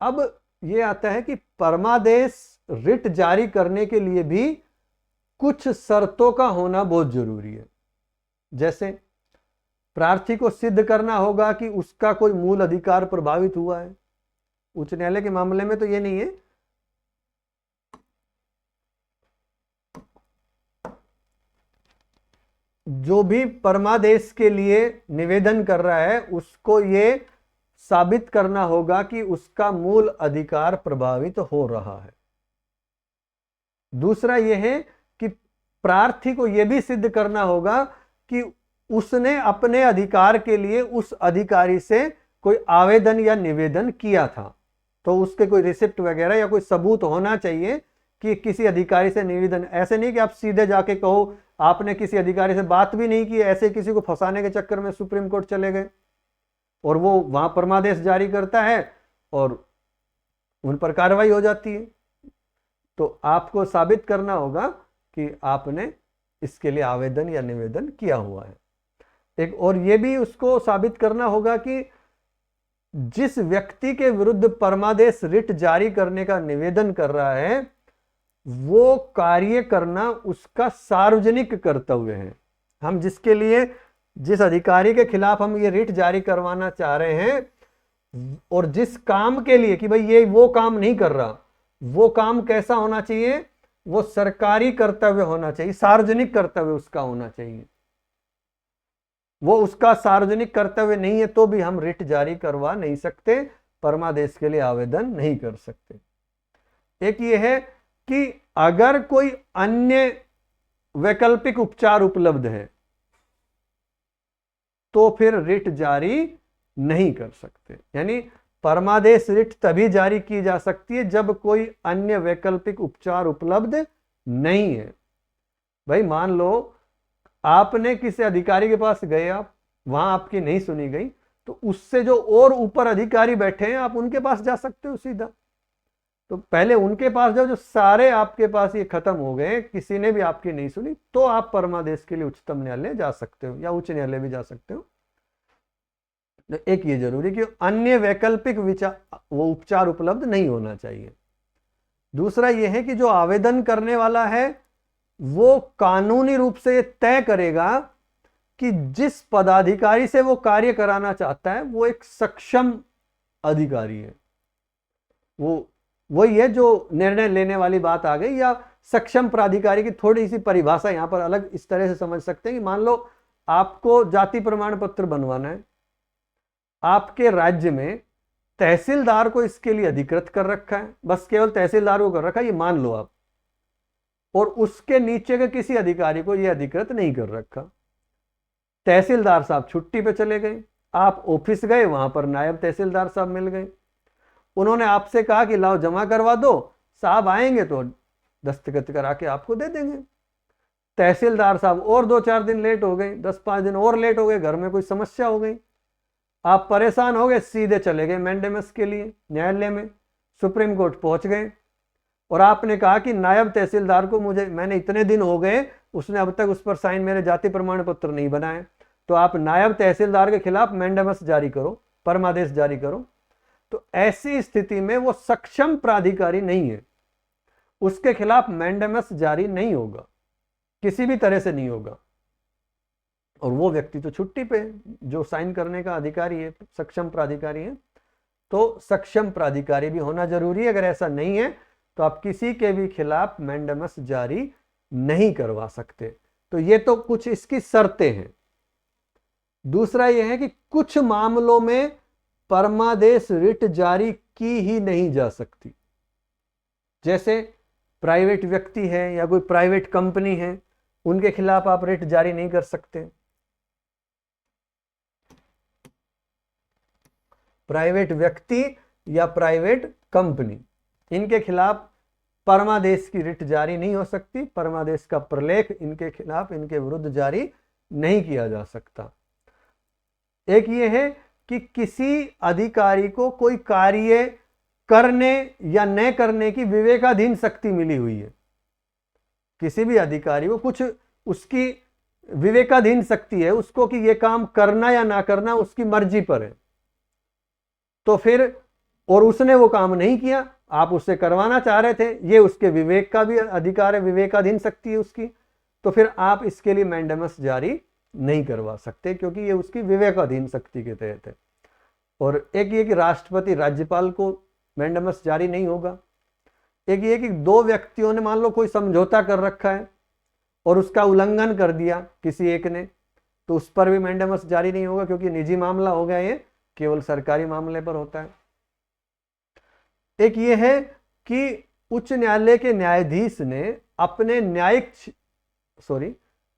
अब ये आता है कि परमादेश रिट जारी करने के लिए भी कुछ शर्तों का होना बहुत जरूरी है। जैसे प्रार्थी को सिद्ध करना होगा कि उसका कोई मूल अधिकार प्रभावित हुआ है। उच्च न्यायालय के मामले में तो ये नहीं है। जो भी परमादेश के लिए निवेदन कर रहा है उसको ये साबित करना होगा कि उसका मूल अधिकार प्रभावित हो रहा है। दूसरा यह है कि प्रार्थी को यह भी सिद्ध करना होगा कि उसने अपने अधिकार के लिए उस अधिकारी से कोई आवेदन या निवेदन किया था, तो उसके कोई रिसिप्ट वगैरह या कोई सबूत होना चाहिए कि किसी अधिकारी से निवेदन। ऐसे नहीं कि आप सीधे जाके कहो आपने किसी अधिकारी से बात भी नहीं की, ऐसे किसी को फंसाने के चक्कर में सुप्रीम कोर्ट चले गए और वो वहां परमादेश जारी करता है और उन पर कार्रवाई हो जाती है। तो आपको साबित करना होगा कि आपने इसके लिए आवेदन या निवेदन किया हुआ है। एक और ये भी उसको साबित करना होगा कि जिस व्यक्ति के विरुद्ध परमादेश रिट जारी करने का निवेदन कर रहा है वो कार्य करना उसका सार्वजनिक कर्तव्य है। हम जिसके लिए, जिस अधिकारी के खिलाफ हम ये रिट जारी करवाना चाह रहे हैं और जिस काम के लिए कि भाई ये वो काम नहीं कर रहा, वो काम कैसा होना चाहिए, वो सरकारी कर्तव्य होना चाहिए, सार्वजनिक कर्तव्य उसका होना चाहिए। वो उसका सार्वजनिक कर्तव्य नहीं है तो भी हम रिट जारी करवा नहीं सकते, परमादेश के लिए आवेदन नहीं कर सकते। एक ये है कि अगर कोई अन्य वैकल्पिक उपचार उपलब्ध है तो फिर रिट जारी नहीं कर सकते। यानी परमादेश रिट तभी जारी की जा सकती है जब कोई अन्य वैकल्पिक उपचार उपलब्ध नहीं है। भाई मान लो आपने किसी अधिकारी के पास गए, आप वहां आपकी नहीं सुनी गई, तो उससे जो और ऊपर अधिकारी बैठे हैं आप उनके पास जा सकते हो सीधा। तो पहले उनके पास जाओ, जो सारे आपके पास ये खत्म हो गए, किसी ने भी आपकी नहीं सुनी, तो आप परमादेश के लिए उच्चतम न्यायालय जा सकते हो या उच्च न्यायालय भी जा सकते हो। एक ये जरूरी कि अन्य वैकल्पिक वो उपचार उपलब्ध नहीं होना चाहिए। दूसरा यह है कि जो आवेदन करने वाला है वो कानूनी रूप से तय करेगा कि जिस पदाधिकारी से वो कार्य कराना चाहता है वो एक सक्षम अधिकारी है, वही है जो निर्णय लेने वाली बात आ गई। या सक्षम प्राधिकारी की थोड़ी सी परिभाषा यहां पर अलग इस तरह से समझ सकते हैं कि मान लो आपको जाति प्रमाण पत्र बनवाना है, आपके राज्य में तहसीलदार को इसके लिए अधिकृत कर रखा है, बस केवल तहसीलदार को कर रखा है, ये मान लो आप, और उसके नीचे के किसी अधिकारी को यह अधिकृत नहीं कर रखा। तहसीलदार साहब छुट्टी पे चले गए, आप ऑफिस गए, वहां पर नायब तहसीलदार साहब मिल गए, उन्होंने आपसे कहा कि लाओ जमा करवा दो, साहब आएंगे तो दस्तखत करा के आपको दे देंगे। तहसीलदार साहब और 2-4 दिन लेट हो गए, 10-5 दिन और लेट हो गए, घर में कोई समस्या हो गई, आप परेशान हो गए, सीधे चले गए मैंडेमस के लिए न्यायालय में, सुप्रीम कोर्ट पहुंच गए, और आपने कहा कि नायब तहसीलदार को मैंने इतने दिन हो गए, उसने अब तक उस पर साइन मेरे जाति प्रमाण पत्र नहीं बनाए, तो आप नायब तहसीलदार के खिलाफ मैंडेमस जारी करो, परमादेश जारी करो। तो ऐसी स्थिति में वो सक्षम प्राधिकारी नहीं है, उसके खिलाफ मैंडेमस जारी नहीं होगा, किसी भी तरह से नहीं होगा। और वो व्यक्ति तो छुट्टी पे, जो साइन करने का अधिकारी है, सक्षम प्राधिकारी है, तो सक्षम प्राधिकारी भी होना जरूरी है। अगर ऐसा नहीं है तो आप किसी के भी खिलाफ मैंडेमस जारी नहीं करवा सकते। तो ये तो कुछ इसकी शर्तें हैं। दूसरा यह है कि कुछ मामलों में परमादेश रिट जारी की ही नहीं जा सकती, जैसे प्राइवेट व्यक्ति है या कोई प्राइवेट कंपनी है, उनके खिलाफ आप रिट जारी नहीं कर सकते। प्राइवेट व्यक्ति या प्राइवेट कंपनी, इनके खिलाफ परमादेश की रिट जारी नहीं हो सकती, परमादेश का प्रलेख इनके खिलाफ, इनके विरुद्ध जारी नहीं किया जा सकता। एक ये है कि किसी अधिकारी को कोई कार्य करने या न करने की विवेकाधीन शक्ति मिली हुई है, किसी भी अधिकारी को कुछ उसकी विवेकाधीन शक्ति है उसको कि ये काम करना या ना करना उसकी मर्जी पर है, तो फिर और उसने वो काम नहीं किया, आप उससे करवाना चाह रहे थे, ये उसके विवेक का भी अधिकार है, विवेकाधीन शक्ति है उसकी, तो फिर आप इसके लिए मैंडेमस जारी नहीं करवा सकते, क्योंकि ये उसकी विवेकाधीन शक्ति के तहत है। और एक ये कि राष्ट्रपति राज्यपाल को मैंडेमस जारी नहीं होगा। एक ये कि दो व्यक्तियों ने मान लो कोई समझौता कर रखा है और उसका उल्लंघन कर दिया किसी एक ने, तो उस पर भी मैंडेमस जारी नहीं होगा, क्योंकि निजी मामला हो गया, ये केवल सरकारी मामले पर होता है। एक ये है कि उच्च न्यायालय के न्यायाधीश ने अपने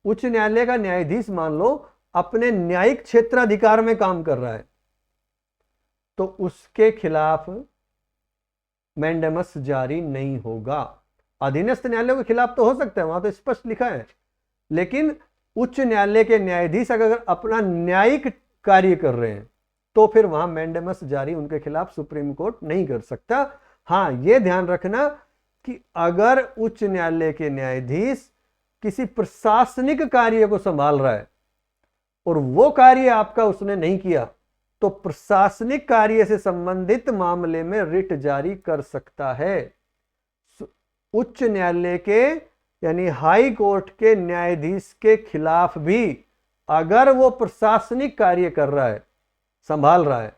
उच्च न्यायालय का न्यायाधीश मान लो अपने न्यायिक क्षेत्राधिकार में काम कर रहा है, तो उसके खिलाफ मैंडेमस जारी नहीं होगा। अधीनस्थ न्यायालय के खिलाफ तो हो सकता है, वहां तो स्पष्ट लिखा है, लेकिन उच्च न्यायालय के न्यायाधीश अगर अपना न्यायिक कार्य कर रहे हैं तो फिर वहां मैंडेमस जारी उनके खिलाफ सुप्रीम कोर्ट नहीं कर सकता। हां, यह ध्यान रखना कि अगर उच्च न्यायालय के न्यायाधीश किसी प्रशासनिक कार्य को संभाल रहा है और वो कार्य आपका उसने नहीं किया, तो प्रशासनिक कार्य से संबंधित मामले में रिट जारी कर सकता है। उच्च न्यायालय के यानी हाई कोर्ट के न्यायाधीश के खिलाफ भी अगर वो प्रशासनिक कार्य कर रहा है, संभाल रहा है,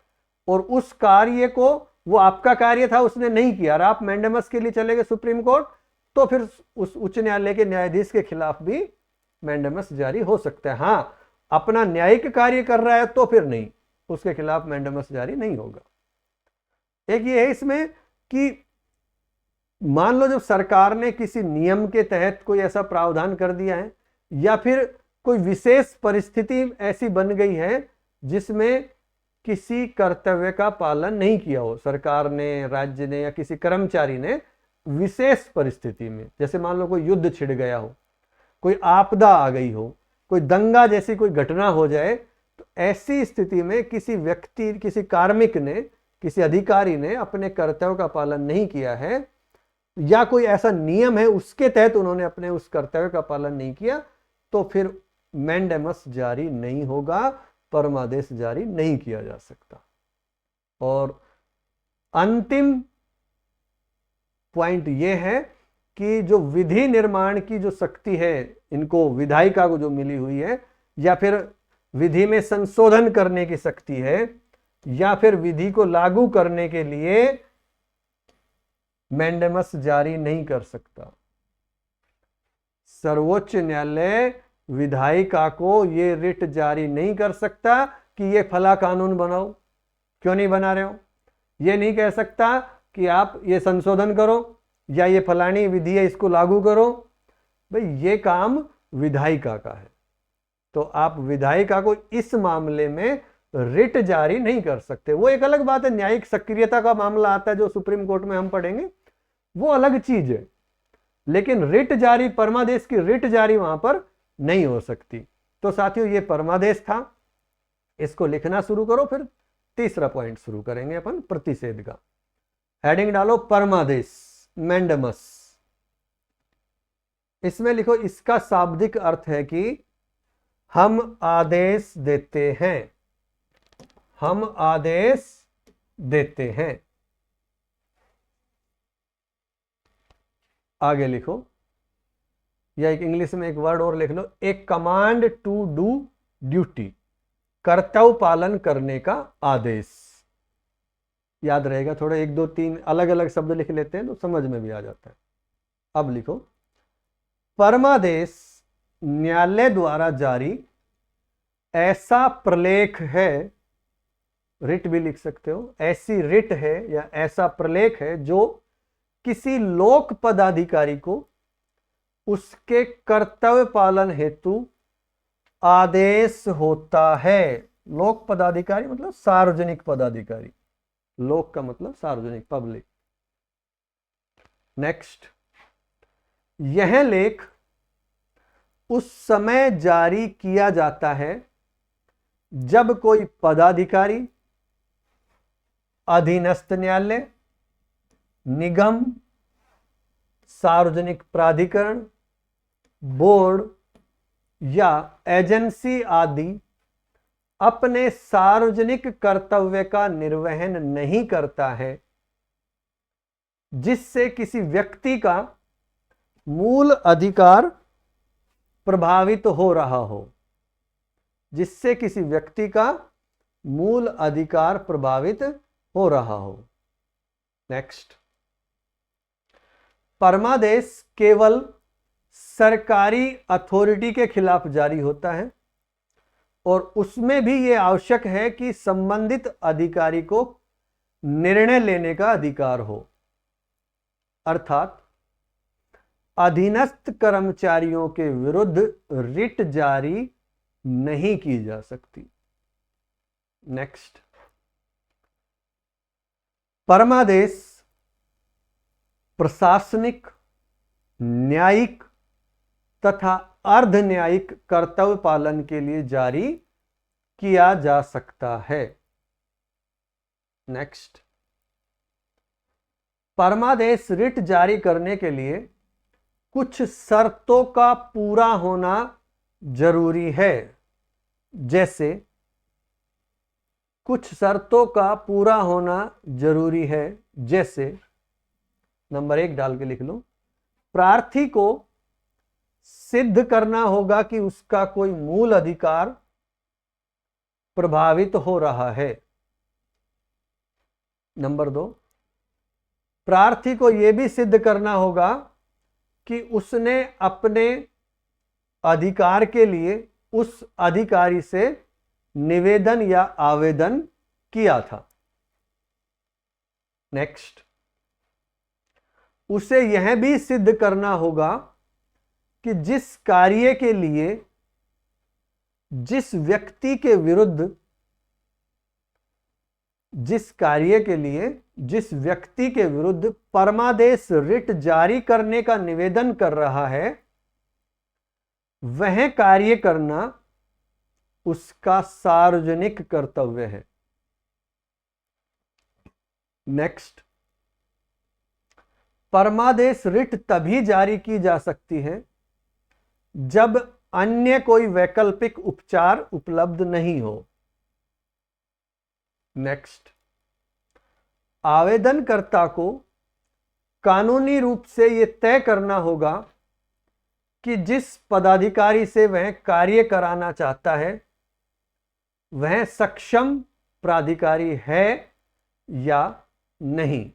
और उस कार्य को वो आपका कार्य था उसने नहीं किया और आप मैंडेमस के लिए चले गए सुप्रीम कोर्ट, तो फिर उस उच्च न्यायालय के न्यायाधीश के खिलाफ भी मैंडेमस जारी हो सकता है। हां, अपना न्यायिक कार्य कर रहा है तो फिर नहीं, उसके खिलाफ मैंडेमस जारी नहीं होगा। एक ये है इसमें कि मान लो जब सरकार ने किसी नियम के तहत कोई ऐसा प्रावधान कर दिया है या फिर कोई विशेष परिस्थिति ऐसी बन गई है जिसमें किसी कर्तव्य का पालन नहीं किया हो सरकार ने, राज्य ने या किसी कर्मचारी ने, विशेष परिस्थिति में, जैसे मान लो कोई युद्ध छिड़ गया हो, कोई आपदा आ गई हो, कोई दंगा जैसी कोई घटना हो जाए, तो ऐसी स्थिति में किसी व्यक्ति, किसी कार्मिक ने, किसी अधिकारी ने अपने कर्तव्य का पालन नहीं किया है या कोई ऐसा नियम है उसके तहत उन्होंने अपने उस कर्तव्य का पालन नहीं किया, तो फिर मैंडेमस जारी नहीं होगा, परमादेश जारी नहीं किया जा सकता। और अंतिम पॉइंट यह है कि जो विधि निर्माण की जो शक्ति है इनको, विधायिका को जो मिली हुई है, या फिर विधि में संशोधन करने की शक्ति है, या फिर विधि को लागू करने के लिए मैंडेमस जारी नहीं कर सकता। सर्वोच्च न्यायालय विधायिका को ये रिट जारी नहीं कर सकता कि ये फला कानून बनाओ, क्यों नहीं बना रहे हो। ये नहीं कह सकता कि आप ये संशोधन करो या ये फलानी विधि है इसको लागू करो। भाई ये काम विधायिका का है, तो आप विधायिका को इस मामले में रिट जारी नहीं कर सकते। वो एक अलग बात है, न्यायिक सक्रियता का मामला आता है जो सुप्रीम कोर्ट में हम पढ़ेंगे, वो अलग चीज है। लेकिन रिट जारी, परमादेश की रिट जारी वहां पर नहीं हो सकती। तो साथियों ये परमादेश था, इसको लिखना शुरू करो, फिर तीसरा पॉइंट शुरू करेंगे अपन प्रतिषेध का। हेडिंग डालो परमादेश, मैंडेमस। इसमें लिखो इसका शाब्दिक अर्थ है कि हम आदेश देते हैं, हम आदेश देते हैं। आगे लिखो, या एक इंग्लिश में एक वर्ड और लिख लो, ए कमांड टू डू ड्यूटी, कर्तव्य पालन करने का आदेश। याद रहेगा, थोड़े 1 2 3 अलग अलग शब्द लिख लेते हैं तो समझ में भी आ जाता है। अब लिखो, परमादेश न्यायालय द्वारा जारी ऐसा प्रलेख है, रिट भी लिख सकते हो, ऐसी रिट है या ऐसा प्रलेख है जो किसी लोक पदाधिकारी को उसके कर्तव्य पालन हेतु आदेश होता है। लोक पदाधिकारी मतलब सार्वजनिक पदाधिकारी, लोक का मतलब सार्वजनिक, पब्लिक। नेक्स्ट, यह लेख उस समय जारी किया जाता है जब कोई पदाधिकारी, अधीनस्थ न्यायालय, निगम, सार्वजनिक प्राधिकरण, बोर्ड या एजेंसी आदि अपने सार्वजनिक कर्तव्य का निर्वहन नहीं करता है, जिससे किसी व्यक्ति का मूल अधिकार प्रभावित हो रहा हो, जिससे किसी व्यक्ति का मूल अधिकार प्रभावित हो रहा हो। नेक्स्ट, परमादेश केवल सरकारी अथॉरिटी के खिलाफ जारी होता है और उसमें भी यह आवश्यक है कि संबंधित अधिकारी को निर्णय लेने का अधिकार हो, अर्थात अधीनस्थ कर्मचारियों के विरुद्ध रिट जारी नहीं की जा सकती। नेक्स्ट, परमादेश प्रशासनिक, न्यायिक तथा अर्ध न्यायिक कर्तव्य पालन के लिए जारी किया जा सकता है। नेक्स्ट, परमादेश रिट जारी करने के लिए कुछ शर्तों का पूरा होना जरूरी है। जैसे, कुछ शर्तों का पूरा होना जरूरी है, जैसे नंबर 1 डाल के लिख लो, प्रार्थी को सिद्ध करना होगा कि उसका कोई मूल अधिकार प्रभावित हो रहा है। नंबर 2, प्रार्थी को यह भी सिद्ध करना होगा कि उसने अपने अधिकार के लिए उस अधिकारी से निवेदन या आवेदन किया था। नेक्स्ट, उसे यह भी सिद्ध करना होगा कि जिस कार्य के लिए जिस व्यक्ति के विरुद्ध परमादेश रिट जारी करने का निवेदन कर रहा है, वह कार्य करना उसका सार्वजनिक कर्तव्य है। नेक्स्ट, परमादेश रिट तभी जारी की जा सकती है जब अन्य कोई वैकल्पिक उपचार उपलब्ध नहीं हो। नेक्स्ट, आवेदनकर्ता को कानूनी रूप से यह तय करना होगा कि जिस पदाधिकारी से वह कार्य कराना चाहता है वह सक्षम प्राधिकारी है या नहीं।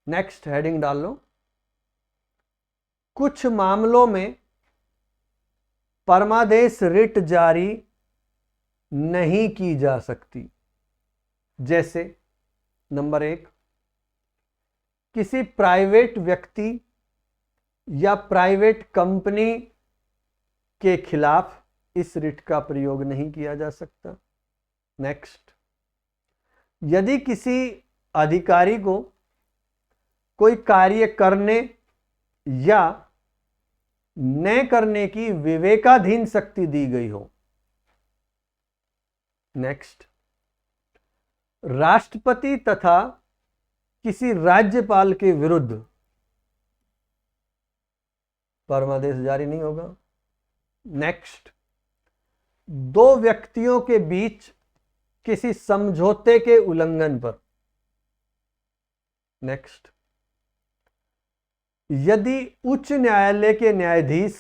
नेक्स्ट हेडिंग डाल लो। कुछ मामलों में परमादेश रिट जारी नहीं की जा सकती। जैसे नंबर 1, किसी प्राइवेट व्यक्ति या प्राइवेट कंपनी के खिलाफ इस रिट का प्रयोग नहीं किया जा सकता। नेक्स्ट, यदि किसी अधिकारी को कोई कार्य करने या न करने की विवेकाधीन शक्ति दी गई हो। नेक्स्ट, राष्ट्रपति तथा किसी राज्यपाल के विरुद्ध परमादेश जारी नहीं होगा। नेक्स्ट, दो व्यक्तियों के बीच किसी समझौते के उल्लंघन पर। नेक्स्ट, यदि उच्च न्यायालय के न्यायाधीश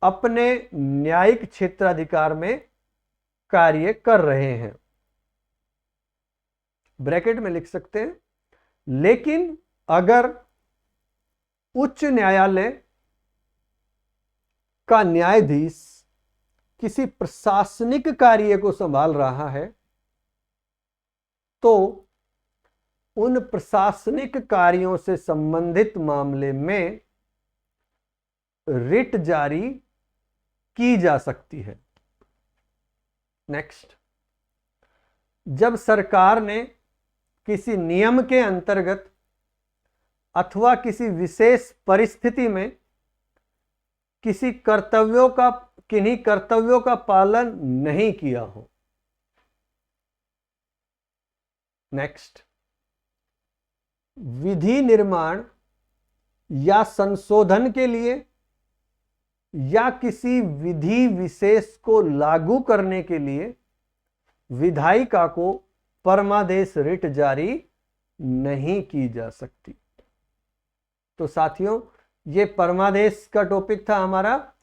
अपने न्यायिक क्षेत्राधिकार में कार्य कर रहे हैं, ब्रैकेट में लिख सकते हैं, लेकिन अगर उच्च न्यायालय का न्यायाधीश किसी प्रशासनिक कार्य को संभाल रहा है तो उन प्रशासनिक कार्यों से संबंधित मामले में रिट जारी की जा सकती है। नेक्स्ट, जब सरकार ने किसी नियम के अंतर्गत अथवा किसी विशेष परिस्थिति में किन्हीं कर्तव्यों का पालन नहीं किया हो। नेक्स्ट, विधि निर्माण या संशोधन के लिए या किसी विधि विशेष को लागू करने के लिए विधायिका को परमादेश रिट जारी नहीं की जा सकती। तो साथियों, ये परमादेश का टॉपिक था हमारा।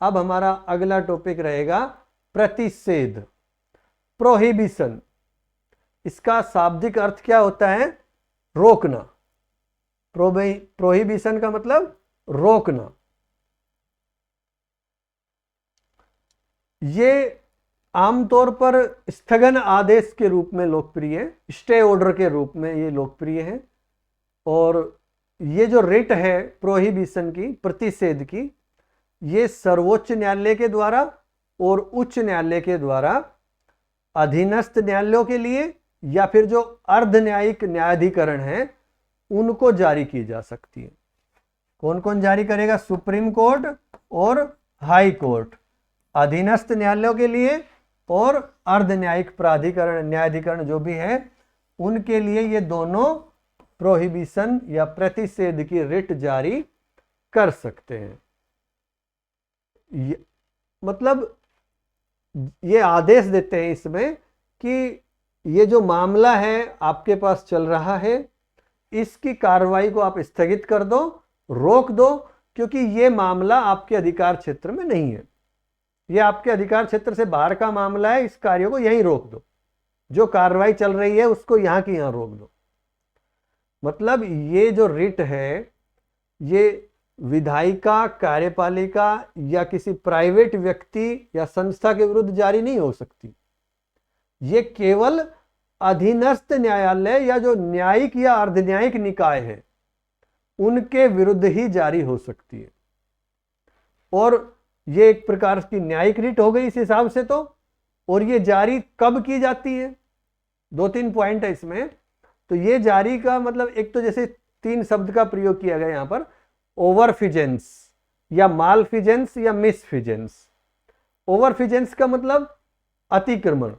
अब हमारा अगला टॉपिक रहेगा प्रतिषेध, प्रोहिबिशन। इसका शाब्दिक अर्थ क्या होता है? रोकना। प्रोहिबिशन का मतलब रोकना। ये आमतौर पर स्थगन आदेश के रूप में लोकप्रिय है, स्टे ऑर्डर के रूप में ये लोकप्रिय है। और ये जो रिट है प्रोहिबिशन की, प्रतिषेध की, ये सर्वोच्च न्यायालय के द्वारा और उच्च न्यायालय के द्वारा अधीनस्थ न्यायालयों के लिए या फिर जो अर्ध न्यायिक न्यायाधिकरण है उनको जारी की जा सकती है। कौन कौन जारी करेगा? सुप्रीम कोर्ट और हाई कोर्ट, अधीनस्थ न्यायालयों के लिए और अर्ध न्यायिक प्राधिकरण न्यायाधिकरण जो भी है उनके लिए ये दोनों प्रोहिबिशन या प्रतिषेध की रिट जारी कर सकते हैं। मतलब ये आदेश देते हैं इसमें कि ये जो मामला है आपके पास चल रहा है, इसकी कार्रवाई को आप स्थगित कर दो, रोक दो, क्योंकि ये मामला आपके अधिकार क्षेत्र में नहीं है, ये आपके अधिकार क्षेत्र से बाहर का मामला है, इस कार्य को यहीं रोक दो, जो कार्रवाई चल रही है उसको यहां की यहां रोक दो। मतलब ये जो रिट है ये विधायिका, कार्यपालिका या किसी प्राइवेट व्यक्ति या संस्था के विरुद्ध जारी नहीं हो सकती। ये केवल अधीनस्थ न्यायालय या जो न्यायिक या अर्धन्यायिक निकाय है उनके विरुद्ध ही जारी हो सकती है। और ये एक प्रकार की न्यायिक रिट हो गई इस हिसाब से। तो और ये जारी कब की जाती है? 2-3 पॉइंट है इसमें। तो ये जारी का मतलब, एक तो जैसे 3 शब्द का प्रयोग किया गया यहां पर, ओवरफिजेंस या मालफिजेंस या मिसफिजेंस। ओवरफिजेंस का मतलब अतिक्रमण,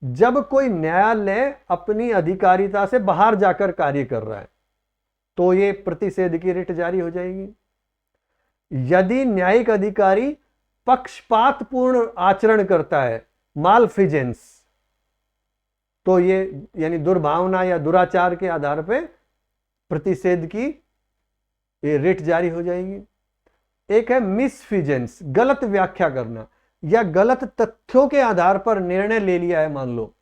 जब कोई न्यायालय अपनी अधिकारिता से बाहर जाकर कार्य कर रहा है तो ये प्रतिषेध की रिट जारी हो जाएगी। यदि न्यायिक अधिकारी पक्षपातपूर्ण आचरण करता है, मालफिजेंस, तो ये यानी दुर्भावना या दुराचार के आधार पर प्रतिषेध की रिट जारी हो जाएगी। एक है मिसफिजेंस, गलत व्याख्या करना या गलत तथ्यों के आधार पर निर्णय ले लिया है। मान लो,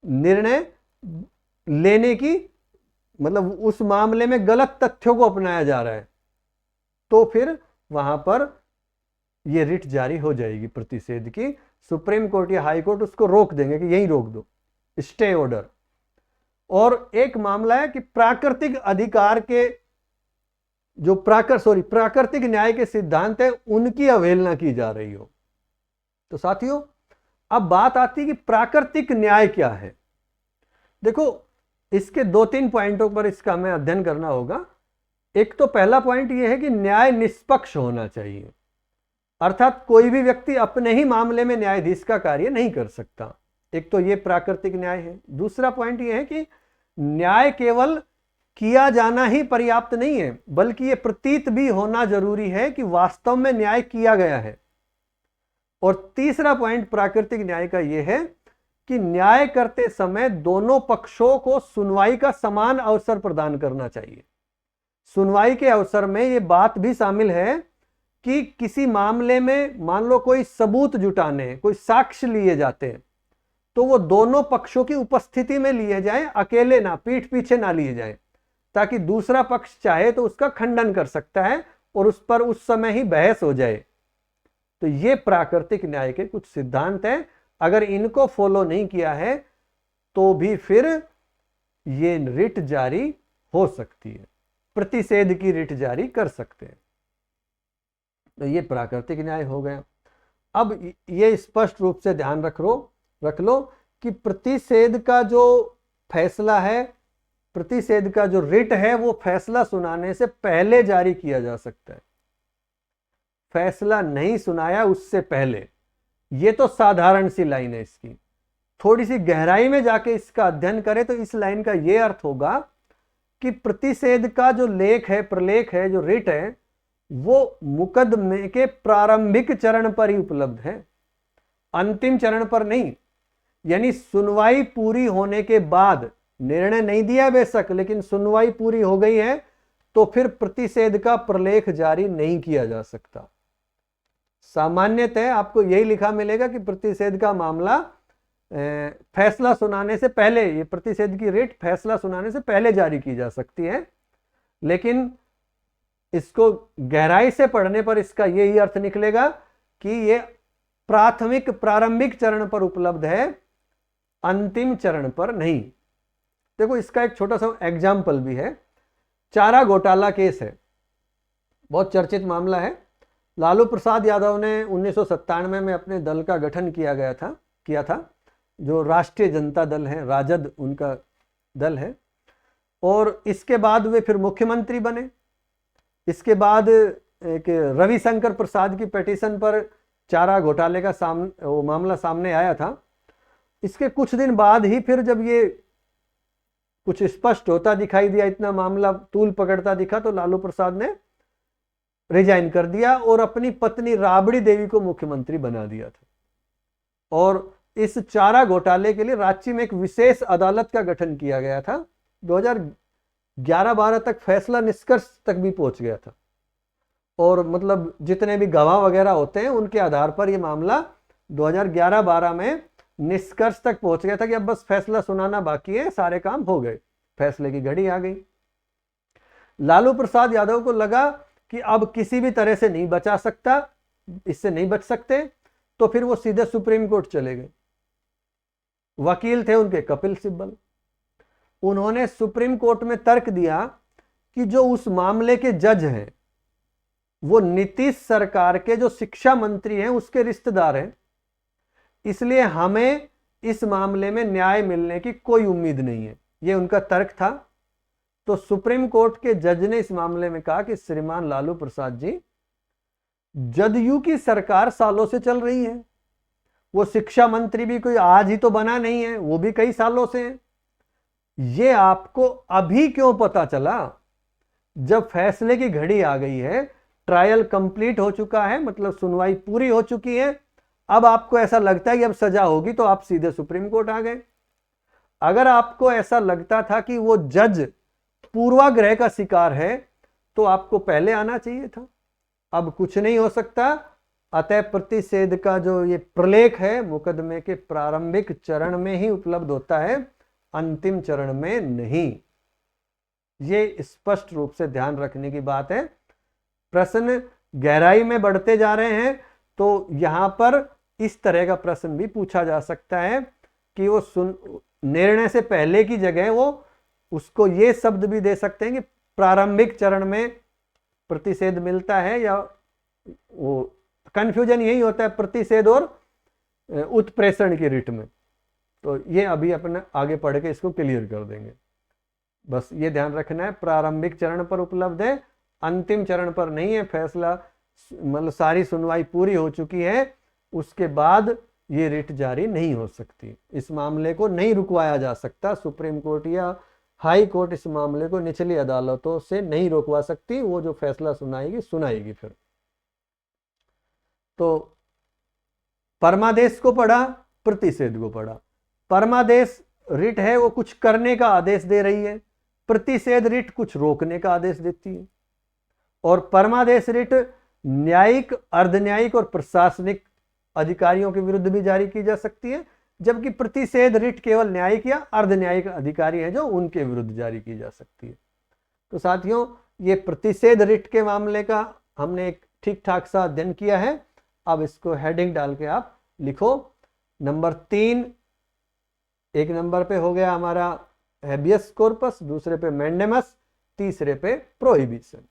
निर्णय लेने की, मतलब उस मामले में गलत तथ्यों को अपनाया जा रहा है, तो फिर वहां पर यह रिट जारी हो जाएगी प्रतिषेध की। सुप्रीम कोर्ट या हाई कोर्ट उसको रोक देंगे कि यही रोक दो, स्टे ऑर्डर। और एक मामला है कि प्राकृतिक अधिकार के जो प्राकृतिक न्याय के सिद्धांत है उनकी अवहेलना की जा रही हो। तो साथियों, अब बात आती है कि प्राकृतिक न्याय क्या है। देखो, इसके 2-3 पॉइंटों पर इसका हमें अध्ययन करना होगा। एक तो पहला पॉइंट यह है कि न्याय निष्पक्ष होना चाहिए, अर्थात कोई भी व्यक्ति अपने ही मामले में न्यायाधीश का कार्य नहीं कर सकता। एक तो यह प्राकृतिक न्याय है। दूसरा पॉइंट यह है कि न्याय केवल किया जाना ही पर्याप्त नहीं है, बल्कि यह प्रतीत भी होना जरूरी है कि वास्तव में न्याय किया गया है। और तीसरा पॉइंट प्राकृतिक न्याय का यह है कि न्याय करते समय दोनों पक्षों को सुनवाई का समान अवसर प्रदान करना चाहिए। सुनवाई के अवसर में यह बात भी शामिल है कि किसी मामले में मान लो कोई सबूत जुटाने हैं, कोई साक्ष्य लिए जाते हैं, तो वो दोनों पक्षों की उपस्थिति में लिए जाएं, अकेले ना, पीठ पीछे ना लिए जाएं, ताकि दूसरा पक्ष चाहे तो उसका खंडन कर सकता है और उस पर उस समय ही बहस हो जाए। तो ये प्राकृतिक न्याय के कुछ सिद्धांत हैं। अगर इनको फॉलो नहीं किया है तो भी फिर ये रिट जारी हो सकती है, प्रतिषेध की रिट जारी कर सकते हैं। तो ये प्राकृतिक न्याय हो गया। अब ये स्पष्ट रूप से ध्यान रख लो कि प्रतिषेध का जो फैसला है, प्रतिषेध का जो रिट है, वो फैसला सुनाने से पहले जारी किया जा सकता है, फैसला नहीं सुनाया उससे पहले। ये तो साधारण सी लाइन है इसकी। थोड़ी सी गहराई में जाके इसका अध्ययन करें तो इस लाइन का यह अर्थ होगा कि प्रतिषेध का जो लेख है, प्रलेख है, जो रिट है, वो मुकदमे के प्रारंभिक चरण पर ही उपलब्ध है, अंतिम चरण पर नहीं। यानी सुनवाई पूरी होने के बाद, निर्णय नहीं दिया बेशक, लेकिन सुनवाई पूरी हो गई है, तो फिर प्रतिषेध का प्रलेख जारी नहीं किया जा सकता। सामान्यतः आपको यही लिखा मिलेगा कि प्रतिषेध का मामला फैसला सुनाने से पहले, ये प्रतिषेध की रिट फैसला सुनाने से पहले जारी की जा सकती है। लेकिन इसको गहराई से पढ़ने पर इसका यही अर्थ निकलेगा कि ये प्रारंभिक चरण पर उपलब्ध है, अंतिम चरण पर नहीं। देखो, इसका एक छोटा सा एग्जाम्पल भी है। चारा घोटाला केस है, बहुत चर्चित मामला है। लालू प्रसाद यादव ने 1997 में अपने दल का गठन किया था, जो राष्ट्रीय जनता दल है, राजद उनका दल है। और इसके बाद वे फिर मुख्यमंत्री बने। इसके बाद एक रविशंकर प्रसाद की पिटीशन पर चारा घोटाले का वो मामला सामने आया था। इसके कुछ दिन बाद ही फिर जब ये कुछ स्पष्ट होता दिखाई दिया, इतना मामला तूल पकड़ता दिखा, तो लालू प्रसाद ने रिजाइन कर दिया और अपनी पत्नी राबड़ी देवी को मुख्यमंत्री बना दिया था। और इस चारा घोटाले के लिए रांची में एक विशेष अदालत का गठन किया गया था। 2011-12 तक फैसला निष्कर्ष तक भी पहुंच गया था। और मतलब जितने भी गवाह वगैरह होते हैं उनके आधार पर यह मामला 2011-12 में निष्कर्ष तक पहुंच गया था कि अब बस फैसला सुनाना बाकी है, सारे काम हो गए, फैसले की घड़ी आ गई। लालू प्रसाद यादव को लगा कि अब किसी भी तरह से नहीं बचा सकता, इससे नहीं बच सकते, तो फिर वो सीधे सुप्रीम कोर्ट चले गए। वकील थे उनके कपिल सिब्बल। उन्होंने सुप्रीम कोर्ट में तर्क दिया कि जो उस मामले के जज हैं वो नीतीश सरकार के जो शिक्षा मंत्री हैं उसके रिश्तेदार हैं, इसलिए हमें इस मामले में न्याय मिलने की कोई उम्मीद नहीं है। ये उनका तर्क था। तो सुप्रीम कोर्ट के जज ने इस मामले में कहा कि श्रीमान लालू प्रसाद जी, जदयू की सरकार सालों से चल रही है, वो शिक्षा मंत्री भी कोई आज ही तो बना नहीं है, वो भी कई सालों से है। ये आपको अभी क्यों पता चला? जब फैसले की घड़ी आ गई है, ट्रायल कंप्लीट हो चुका है, मतलब सुनवाई पूरी हो चुकी है, अब आपको ऐसा लगता है कि अब सजा होगी, तो आप सीधे सुप्रीम कोर्ट आ गए। अगर आपको ऐसा लगता था कि वो जज पूर्वाग्रह का शिकार है, तो आपको पहले आना चाहिए था। अब कुछ नहीं हो सकता। अतः प्रतिषेध का जो ये प्रलेख है मुकदमे के प्रारंभिक चरण में ही उपलब्ध होता है, अंतिम चरण में नहीं। ये स्पष्ट रूप से ध्यान रखने की बात है। प्रश्न गहराई में बढ़ते जा रहे हैं तो यहां पर इस तरह का प्रश्न भी पूछा जा सकता है कि वो निर्णय से पहले की जगह वो उसको ये शब्द भी दे सकते हैं कि प्रारंभिक चरण में प्रतिषेध मिलता है, या वो कंफ्यूजन यही होता है प्रतिषेध और उत्प्रेषण की रिट में। तो ये अभी अपने आगे पढ़ के इसको क्लियर कर देंगे। बस ये ध्यान रखना है, प्रारंभिक चरण पर उपलब्ध है, अंतिम चरण पर नहीं है। फैसला मतलब सारी सुनवाई पूरी हो चुकी है, उसके बाद ये रिट जारी नहीं हो सकती। इस मामले को नहीं रुकवाया जा सकता। सुप्रीम कोर्ट या हाई कोर्ट इस मामले को निचली अदालतों से नहीं रोकवा सकती। वो जो फैसला सुनाएगी फिर। तो परमादेश को पढ़ा, प्रतिषेध को पढ़ा। परमादेश रिट है, वो कुछ करने का आदेश दे रही है। प्रतिषेध रिट कुछ रोकने का आदेश देती है। और परमादेश रिट न्यायिक, अर्धन्यायिक और प्रशासनिक अधिकारियों के विरुद्ध भी जारी की जा सकती है, जबकि प्रतिषेध रिट केवल न्यायिक या अर्धन्यायिक अधिकारी हैं जो उनके विरुद्ध जारी की जा सकती है। तो साथियों, ये प्रतिषेध रिट के मामले का हमने एक ठीक ठाक सा अध्ययन किया है। अब इसको हेडिंग डाल के आप लिखो। नंबर 3, एक नंबर पे हो गया हमारा हैबियस कॉर्पस, दूसरे पे मैंडेमस, तीसरे पे प्रोहिबिशन।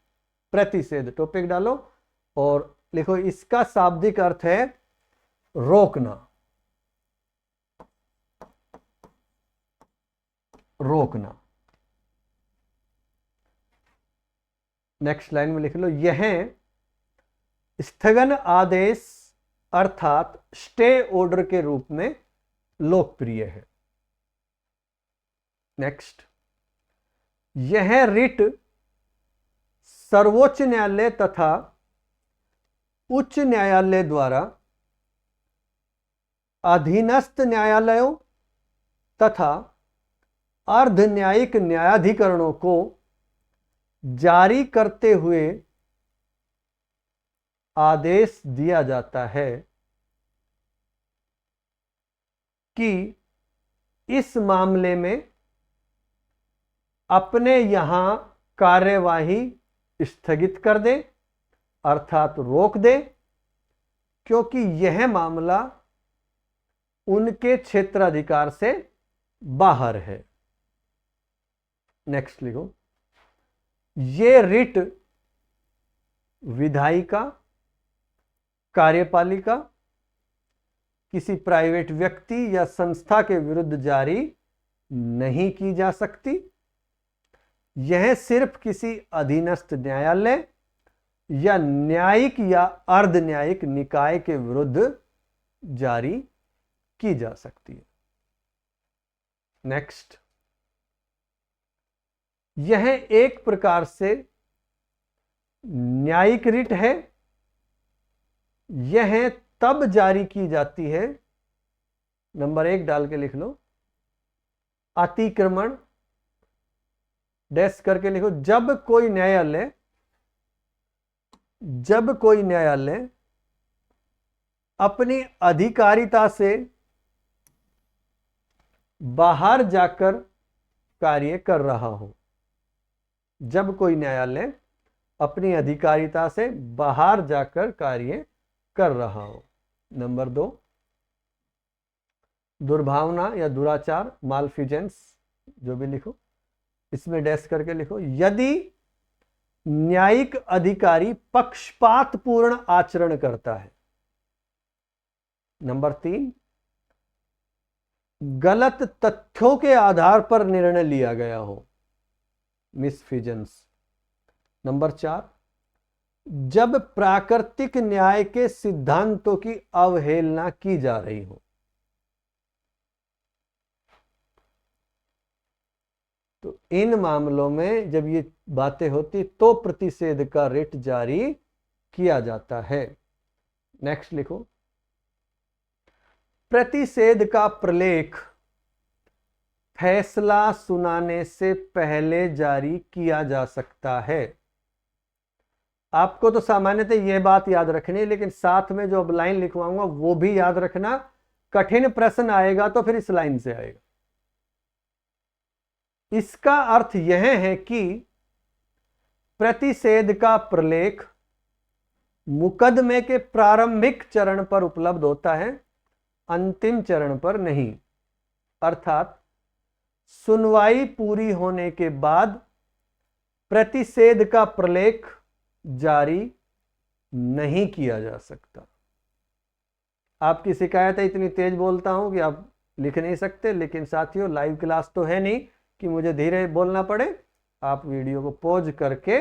प्रतिषेध टॉपिक डालो और लिखो, इसका शाब्दिक अर्थ है रोकना, रोकना। नेक्स्ट लाइन में लिख लो, यह स्थगन आदेश अर्थात स्टे ऑर्डर के रूप में लोकप्रिय है। नेक्स्ट, यह रिट सर्वोच्च न्यायालय तथा उच्च न्यायालय द्वारा अधीनस्थ न्यायालयों तथा अर्ध न्यायिक न्यायाधिकरणों को जारी करते हुए आदेश दिया जाता है कि इस मामले में अपने यहां कार्यवाही स्थगित कर दे, अर्थात रोक दे, क्योंकि यह मामला उनके क्षेत्राधिकार से बाहर है। नेक्स्ट लिखो, ये रिट विधायिका, कार्यपालिका, किसी प्राइवेट व्यक्ति या संस्था के विरुद्ध जारी नहीं की जा सकती। यह सिर्फ किसी अधीनस्थ न्यायालय या न्यायिक या अर्ध न्यायिक निकाय के विरुद्ध जारी की जा सकती है। नेक्स्ट, यह एक प्रकार से न्यायिक रिट है। यह तब जारी की जाती है, नंबर 1 डाल के लिख लो, अतिक्रमण डैश करके लिखो, जब कोई न्यायालय अपनी अधिकारिता से बाहर जाकर कार्य कर रहा हो। जब कोई न्यायालय अपनी अधिकारिता से बाहर जाकर कार्य कर रहा हो। नंबर 2, दुर्भावना या दुराचार, मालफिजेंस, जो भी लिखो, इसमें डैश करके लिखो, यदि न्यायिक अधिकारी पक्षपातपूर्ण आचरण करता है। नंबर 3, गलत तथ्यों के आधार पर निर्णय लिया गया हो, मिसफिजेंस। नंबर 4, जब प्राकृतिक न्याय के सिद्धांतों की अवहेलना की जा रही हो। तो इन मामलों में जब ये बातें होती तो प्रतिषेध का रिट जारी किया जाता है। नेक्स्ट लिखो, प्रतिषेध का प्रलेख फैसला सुनाने से पहले जारी किया जा सकता है। आपको तो सामान्यतः यह बात याद रखनी है, लेकिन साथ में जो अब लाइन लिखवाऊंगा वो भी याद रखना। कठिन प्रश्न आएगा तो फिर इस लाइन से आएगा। इसका अर्थ यह है कि प्रतिषेध का प्रलेख मुकदमे के प्रारंभिक चरण पर उपलब्ध होता है, अंतिम चरण पर नहीं। अर्थात सुनवाई पूरी होने के बाद प्रतिषेध का प्रलेख जारी नहीं किया जा सकता। आपकी शिकायत है इतनी तेज बोलता हूं कि आप लिख नहीं सकते, लेकिन साथियों लाइव क्लास तो है नहीं कि मुझे धीरे बोलना पड़े। आप वीडियो को पॉज करके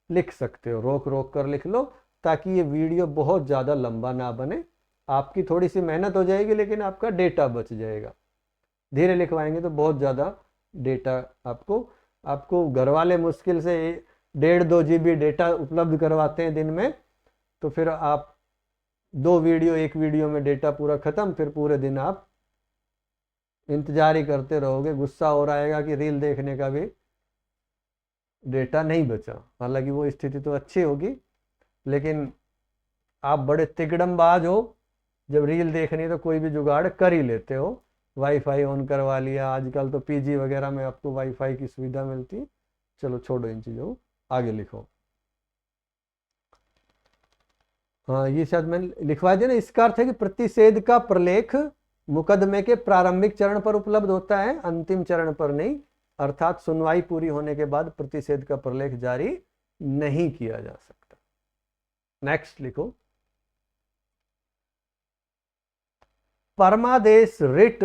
लिख सकते हो, रोक रोक कर लिख लो, ताकि ये वीडियो बहुत ज़्यादा लंबा ना बने। आपकी थोड़ी सी मेहनत हो जाएगी, लेकिन आपका डेटा बच जाएगा। धीरे लिखवाएंगे तो बहुत ज़्यादा डेटा आपको घर वाले मुश्किल से 1.5-2 GB डेटा उपलब्ध करवाते हैं दिन में, तो फिर आप 2 वीडियो, 1 वीडियो में डेटा पूरा ख़त्म, फिर पूरे दिन आप इंतजार ही करते रहोगे। गुस्सा हो रहेगा कि रील देखने का भी डेटा नहीं बचा। हालांकि वो स्थिति तो अच्छी होगी, लेकिन आप बड़े तिकड़मबाज हो, जब रील देखनी तो कोई भी जुगाड़ कर ही लेते हो। वाईफाई ऑन करवा लिया, आजकल तो पीजी वगैरह में आपको वाईफाई की सुविधा मिलती है। चलो छोड़ो इन चीज़ों को, आगे लिखो। हाँ, ये शायद मैंने लिखवा दिया ना। इसका अर्थ है कि प्रतिषेध का प्रलेख मुकदमे के प्रारंभिक चरण पर उपलब्ध होता है, अंतिम चरण पर नहीं। अर्थात सुनवाई पूरी होने के बाद प्रतिषेध का प्रलेख जारी नहीं किया जा सकता। नेक्स्ट लिखो। परमादेश रिट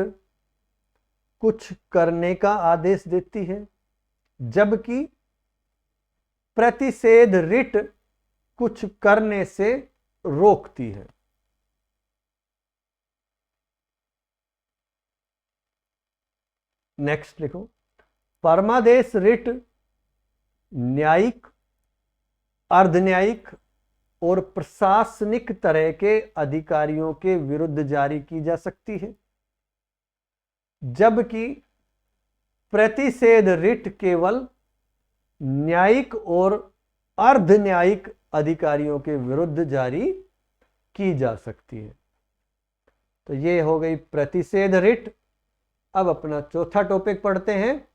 कुछ करने का आदेश देती है, जबकि प्रतिषेध रिट कुछ करने से रोकती है। नेक्स्ट लिखो। परमादेश रिट न्यायिक, अर्धन्यायिक और प्रशासनिक तरह के अधिकारियों के विरुद्ध जारी की जा सकती है, जबकि प्रतिषेध रिट केवल न्यायिक और अर्धन्यायिक अधिकारियों के विरुद्ध जारी की जा सकती है। तो ये हो गई प्रतिषेध रिट। अब अपना चौथा टॉपिक पढ़ते हैं,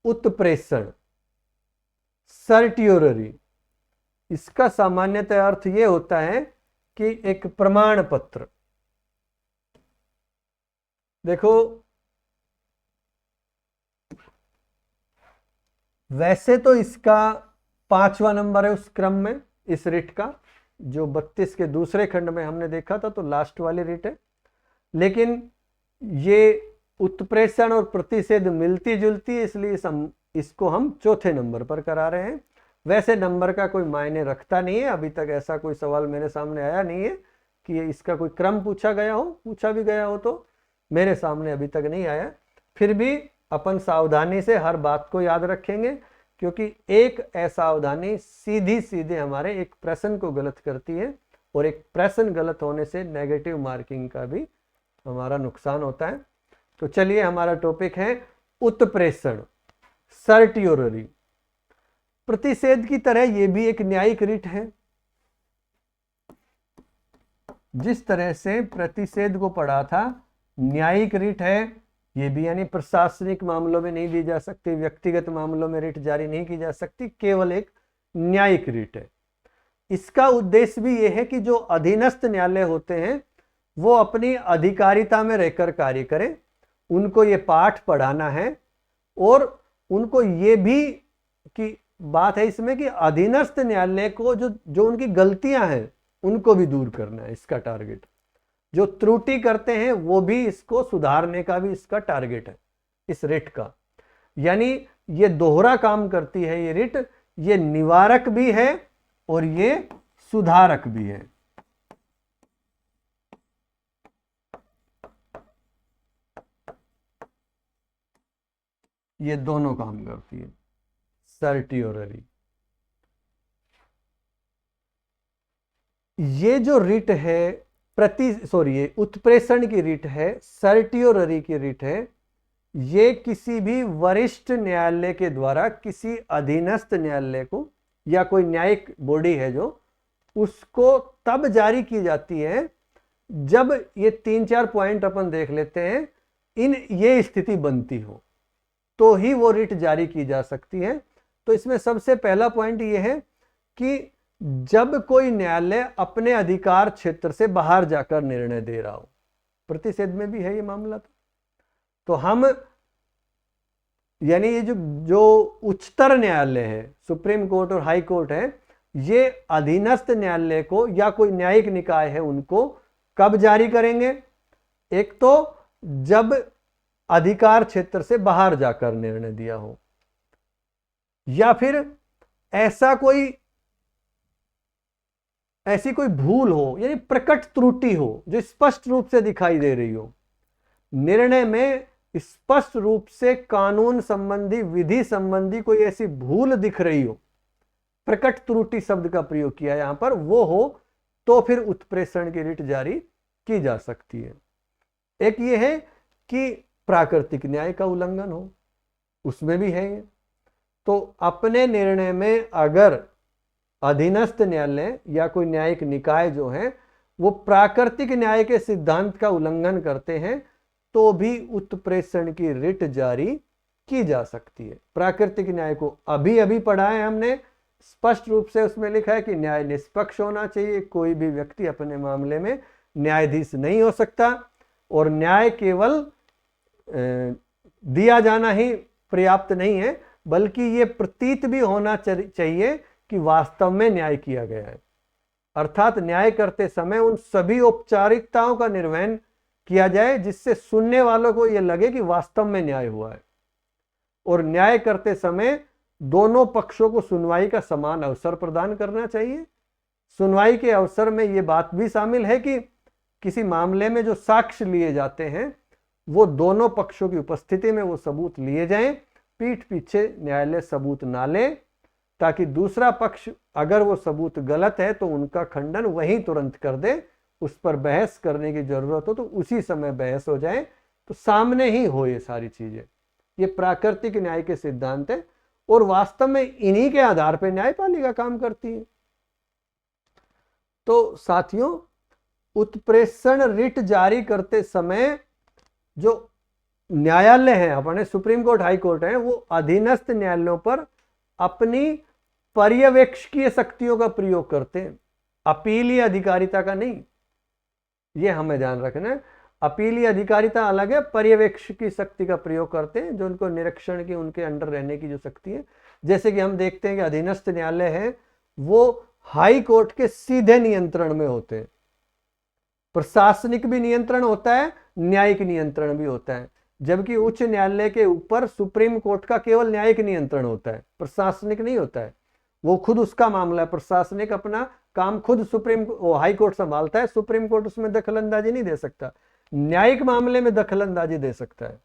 उत्प्रेषण, सर्टियोररी। इसका सामान्यतः अर्थ ये होता है कि एक प्रमाण पत्र। देखो, वैसे तो इसका 5वां नंबर है उस क्रम में, इस रिट का, जो 32 के दूसरे खंड में हमने देखा था, तो लास्ट वाली रिट है। लेकिन ये उत्प्रेषण और प्रतिषेध मिलती जुलती है, इसलिए इसको हम चौथे नंबर पर करा रहे हैं। वैसे नंबर का कोई मायने रखता नहीं है। अभी तक ऐसा कोई सवाल मेरे सामने आया नहीं है कि इसका कोई क्रम पूछा गया हो। पूछा भी गया हो तो मेरे सामने अभी तक नहीं आया। फिर भी अपन सावधानी से हर बात को याद रखेंगे, क्योंकि एक असावधानी सीधी सीधे हमारे एक प्रश्न को गलत करती है, और एक प्रश्न गलत होने से नेगेटिव मार्किंग का भी हमारा नुकसान होता है। तो चलिए, हमारा टॉपिक है उत्प्रेषण, सर्टियोररी। प्रतिषेध की तरह ये भी एक न्यायिक रिट है। जिस तरह से प्रतिषेध को पढ़ा था न्यायिक रिट है, ये भी यानी प्रशासनिक मामलों में नहीं दी जा सकती, व्यक्तिगत मामलों में रिट जारी नहीं की जा सकती, केवल एक न्यायिक रिट है। इसका उद्देश्य भी यह है कि जो अधीनस्थ न्यायालय होते हैं वो अपनी अधिकारिता में रहकर कार्य करें। उनको ये पाठ पढ़ाना है, और उनको ये भी कि बात है इसमें कि अधीनस्थ न्यायालय को जो उनकी गलतियां हैं उनको भी दूर करना है इसका टारगेट। जो त्रुटि करते हैं वो भी इसको सुधारने का भी इसका टारगेट है इस रिट का। यानी ये दोहरा काम करती है ये रिट, ये निवारक भी है और ये सुधारक भी है। ये दोनों काम करती है सर्टियोररी। ये जो रिट है ये उत्प्रेषण की रिट है, सर्टियोररी की रिट है, ये किसी भी वरिष्ठ न्यायालय के द्वारा किसी अधीनस्थ न्यायालय को, या कोई न्यायिक बॉडी है जो, उसको तब जारी की जाती है जब ये 3-4 पॉइंट अपन देख लेते हैं, ये स्थिति बनती हो। तो ही वो रिट जारी की जा सकती है। तो इसमें सबसे पहला पॉइंट ये है कि जब कोई न्यायालय अपने अधिकार क्षेत्र से बाहर जाकर निर्णय दे रहा हो, प्रतिषेध में भी है ये मामला। तो हम यानी ये जो उच्चतर न्यायालय है, सुप्रीम कोर्ट और हाई कोर्ट है, ये अधीनस्थ न्यायालय को या कोई न्यायिक निकाय है उनको कब जारी करेंगे? एक तो जब अधिकार क्षेत्र से बाहर जाकर निर्णय दिया हो, या फिर ऐसी कोई भूल हो, यानी प्रकट त्रुटि हो जो स्पष्ट रूप से दिखाई दे रही हो, निर्णय में स्पष्ट रूप से कानून संबंधी, विधि संबंधी कोई ऐसी भूल दिख रही हो, प्रकट त्रुटि शब्द का प्रयोग किया यहां पर, वो हो तो फिर उत्प्रेषण की रिट जारी की जा सकती है। एक ये है कि प्राकृतिक न्याय का उल्लंघन हो, उसमें भी है ये। तो अपने निर्णय में अगर अधीनस्थ न्यायालय या कोई न्यायिक निकाय जो है वो प्राकृतिक न्याय के सिद्धांत का उल्लंघन करते हैं तो भी उत्प्रेषण की रिट जारी की जा सकती है। प्राकृतिक न्याय को अभी अभी पढ़ा है हमने, स्पष्ट रूप से उसमें लिखा है कि न्याय निष्पक्ष होना चाहिए, कोई भी व्यक्ति अपने मामले में न्यायाधीश नहीं हो सकता, और न्याय केवल दिया जाना ही पर्याप्त नहीं है, बल्कि ये प्रतीत भी होना चाहिए कि वास्तव में न्याय किया गया है। अर्थात न्याय करते समय उन सभी औपचारिकताओं का निर्वहन किया जाए जिससे सुनने वालों को यह लगे कि वास्तव में न्याय हुआ है। और न्याय करते समय दोनों पक्षों को सुनवाई का समान अवसर प्रदान करना चाहिए। सुनवाई के अवसर में यह बात भी शामिल है कि किसी मामले में जो साक्ष्य लिए जाते हैं वो दोनों पक्षों की उपस्थिति में वो सबूत लिए जाएं, पीठ पीछे न्यायालय सबूत ना ले, ताकि दूसरा पक्ष अगर वो सबूत गलत है तो उनका खंडन वहीं तुरंत कर दे, उस पर बहस करने की जरूरत हो तो उसी समय बहस हो जाए, तो सामने ही हो ये सारी चीजें। ये प्राकृतिक न्याय के सिद्धांत है और वास्तव में इन्हीं के आधार पर न्यायपालिका काम करती है। तो साथियों, उत्प्रेषण रिट जारी करते समय जो न्यायालय है, अपने सुप्रीम कोर्ट, हाई कोर्ट है, वो अधीनस्थ न्यायालयों पर अपनी पर्यवेक्षकीय शक्तियों का प्रयोग करते हैं, अपीलीय अधिकारिता का नहीं। ये हमें ध्यान रखना है। अपीलीय अधिकारिता अलग है, पर्यवेक्षकीय शक्ति का प्रयोग करते हैं, जो उनको निरीक्षण की, उनके अंडर रहने की जो शक्ति है। जैसे कि हम देखते हैं कि अधीनस्थ न्यायालय है वो हाई कोर्ट के सीधे नियंत्रण में होते हैं। प्रशासनिक भी नियंत्रण होता है, न्यायिक नियंत्रण भी होता है, जबकि उच्च न्यायालय के ऊपर सुप्रीम कोर्ट का केवल न्यायिक नियंत्रण होता है, प्रशासनिक नहीं होता है। वो खुद उसका मामला है, प्रशासनिक अपना काम खुद हाई कोर्ट संभालता है, सुप्रीम कोर्ट उसमें दखलंदाजी नहीं दे सकता, न्यायिक मामले में दखलंदाजी दे सकता है।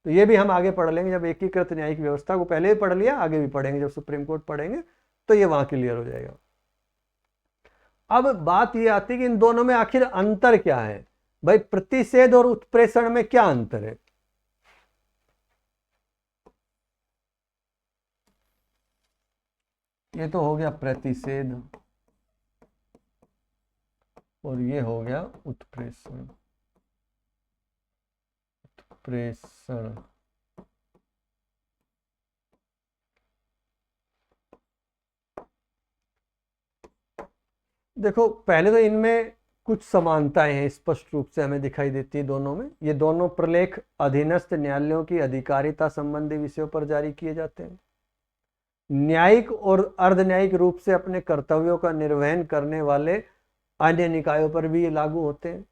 तो ये भी हम आगे पढ़ लेंगे, जब एकीकृत न्यायिक व्यवस्था को पहले भी पढ़ लिया, आगे भी पढ़ेंगे, जब सुप्रीम कोर्ट पढ़ेंगे तो ये वहां क्लियर हो जाएगा। अब बात ये आती है कि इन दोनों में आखिर अंतर क्या है। भाई, प्रतिषेध और उत्प्रेषण में क्या अंतर है? ये तो हो गया प्रतिषेध और ये हो गया उत्प्रेषण। देखो, पहले तो इनमें कुछ समानताएं हैं, स्पष्ट रूप से हमें दिखाई देती है दोनों में। ये दोनों प्रलेख अधीनस्थ न्यायालयों की अधिकारिता संबंधी विषयों पर जारी किए जाते हैं। न्यायिक और अर्ध न्यायिक रूप से अपने कर्तव्यों का निर्वहन करने वाले अन्य निकायों पर भी ये लागू होते हैं,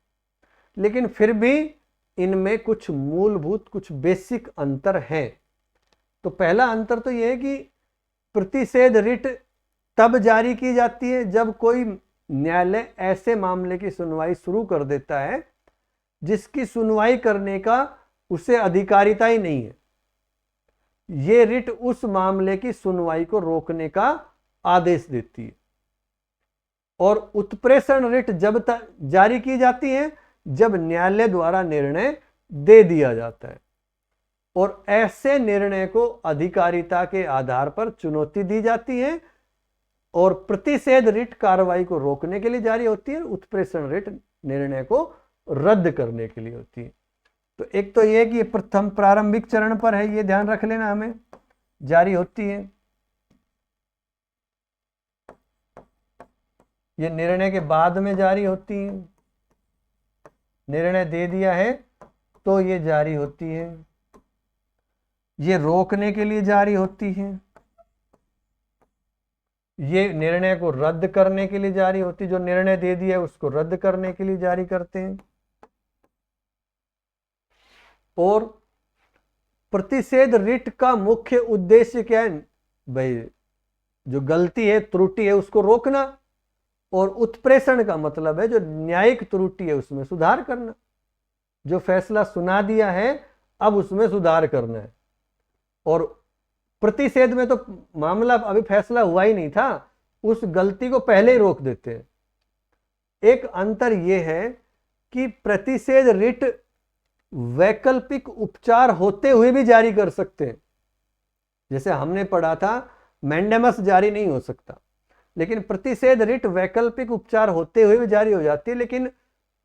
लेकिन फिर भी इनमें कुछ मूलभूत, कुछ बेसिक अंतर है। तो पहला अंतर तो यह है कि प्रतिषेध रिट तब जारी की जाती है जब कोई न्यायालय ऐसे मामले की सुनवाई शुरू कर देता है जिसकी सुनवाई करने का उसे अधिकारिता ही नहीं है। ये रिट उस मामले की सुनवाई को रोकने का आदेश देती है। और उत्प्रेषण रिट जब तक जारी की जाती है जब न्यायालय द्वारा निर्णय दे दिया जाता है, और ऐसे निर्णय को अधिकारिता के आधार पर चुनौती दी जाती है, और प्रतिषेध रिट कार्रवाई को रोकने के लिए जारी होती है, उत्प्रेषण रिट निर्णय को रद्द करने के लिए होती है। तो एक तो ये कि ये प्रथम प्रारंभिक चरण पर है, ये ध्यान रख लेना हमें, जारी होती है। ये निर्णय के बाद में जारी होती है, निर्णय दे दिया है तो ये जारी होती है। ये रोकने के लिए जारी होती है, ये निर्णय को रद्द करने के लिए जारी होती है, जो निर्णय दे दिया है उसको रद्द करने के लिए जारी करते हैं। और प्रतिषेध रिट का मुख्य उद्देश्य क्या है भाई? जो गलती है, त्रुटि है, उसको रोकना, और उत्प्रेषण का मतलब है जो न्यायिक त्रुटि है उसमें सुधार करना। जो फैसला सुना दिया है अब उसमें सुधार करना है। और प्रतिषेध में तो मामला अभी फैसला हुआ ही नहीं था, उस गलती को पहले ही रोक देते हैं। एक अंतर यह है कि प्रतिषेध रिट वैकल्पिक उपचार होते हुए भी जारी कर सकते हैं। जैसे हमने पढ़ा था मैंडेमस जारी नहीं हो सकता, लेकिन प्रतिषेध रिट वैकल्पिक उपचार होते हुए भी जारी हो जाती है। लेकिन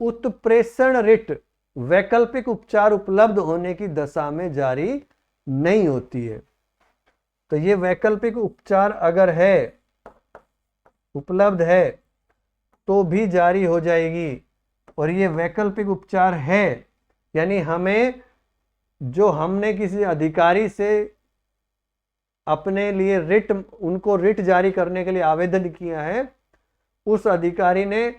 उत्प्रेषण रिट वैकल्पिक उपचार उपलब्ध होने की दशा में जारी नहीं होती है। तो ये वैकल्पिक उपचार अगर है, उपलब्ध है, तो भी जारी हो जाएगी। और ये वैकल्पिक उपचार है यानी हमें, जो हमने किसी अधिकारी से अपने लिए रिट, उनको रिट जारी करने के लिए आवेदन किया है, उस अधिकारी ने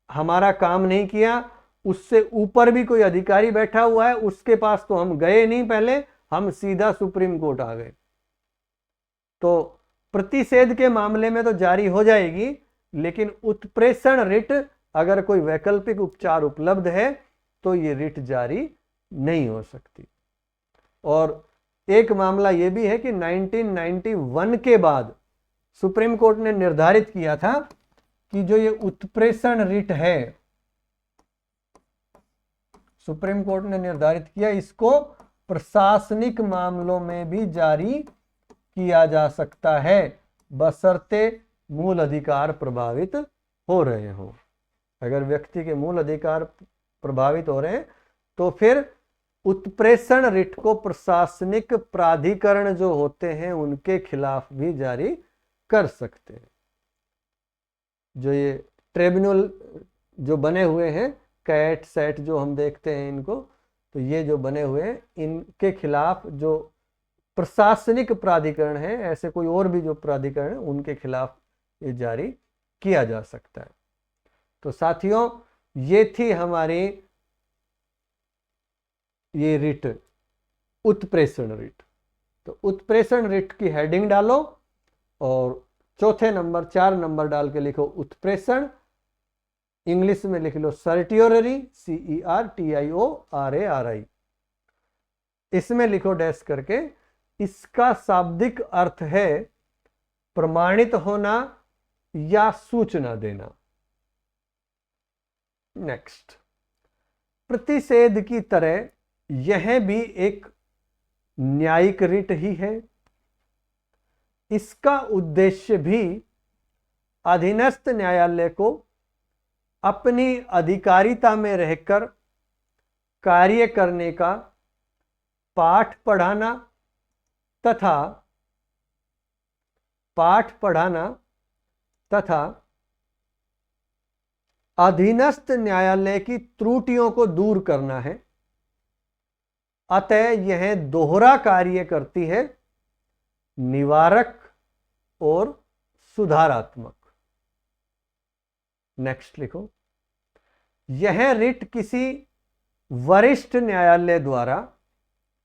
हमारा काम नहीं किया, उससे ऊपर भी कोई अधिकारी बैठा हुआ है, उसके पास तो हम गए नहीं, पहले हम सीधा सुप्रीम कोर्ट आ गए। तो प्रतिषेध के मामले में तो जारी हो जाएगी, लेकिन उत्प्रेषण रिट अगर कोई वैकल्पिक उपचार उपलब्ध है तो ये रिट जारी नहीं हो सकती। और एक मामला यह भी है कि 1991 के बाद सुप्रीम कोर्ट ने निर्धारित किया था कि जो ये उत्प्रेषण रिट है, सुप्रीम कोर्ट ने निर्धारित किया इसको प्रशासनिक मामलों में भी जारी किया जा सकता है, बशर्ते मूल अधिकार प्रभावित हो रहे हो। अगर व्यक्ति के मूल अधिकार प्रभावित हो रहे हैं तो फिर उत्प्रेषण रिट को प्रशासनिक प्राधिकरण जो होते हैं उनके खिलाफ भी जारी कर सकते हैं। जो ये ट्रिब्यूनल जो बने हुए हैं, कैट सेट जो हम देखते हैं इनको, तो ये जो बने हुए हैं इनके खिलाफ जो प्रशासनिक प्राधिकरण है, ऐसे कोई और भी जो प्राधिकरण है उनके खिलाफ ये जारी किया जा सकता है। तो साथियों, ये थी हमारी ये रिट, उत्प्रेषण रिट। तो उत्प्रेषण रिट की हेडिंग डालो और चौथे नंबर 4 नंबर डाल के लिखो उत्प्रेषण। इंग्लिश में लिख लो सर्टियोररी, CERTIORARI। इसमें लिखो डैश करके, इसका शाब्दिक अर्थ है प्रमाणित होना या सूचना देना। नेक्स्ट, प्रतिषेध की तरह यह भी एक न्यायिक रिट ही है। इसका उद्देश्य भी अधीनस्थ न्यायालय को अपनी अधिकारिता में रहकर कार्य करने का पाठ पढ़ाना तथा अधीनस्थ न्यायालय की त्रुटियों को दूर करना है। अतः यह दोहरा कार्य करती है, निवारक और सुधारात्मक। नेक्स्ट लिखो, यह रिट किसी वरिष्ठ न्यायालय द्वारा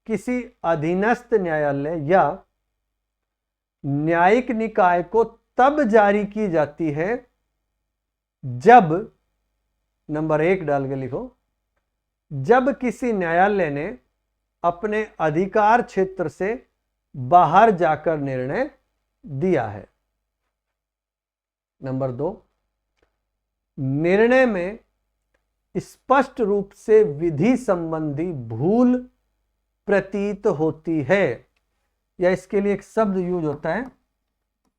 किसी अधीनस्थ न्यायालय या न्यायिक निकाय को तब जारी की जाती है जब, नंबर 1 डाल के लिखो, जब किसी न्यायालय ने अपने अधिकार क्षेत्र से बाहर जाकर निर्णय दिया है। नंबर 2, निर्णय में स्पष्ट रूप से विधि संबंधी भूल प्रतीत होती है, या इसके लिए एक शब्द यूज होता है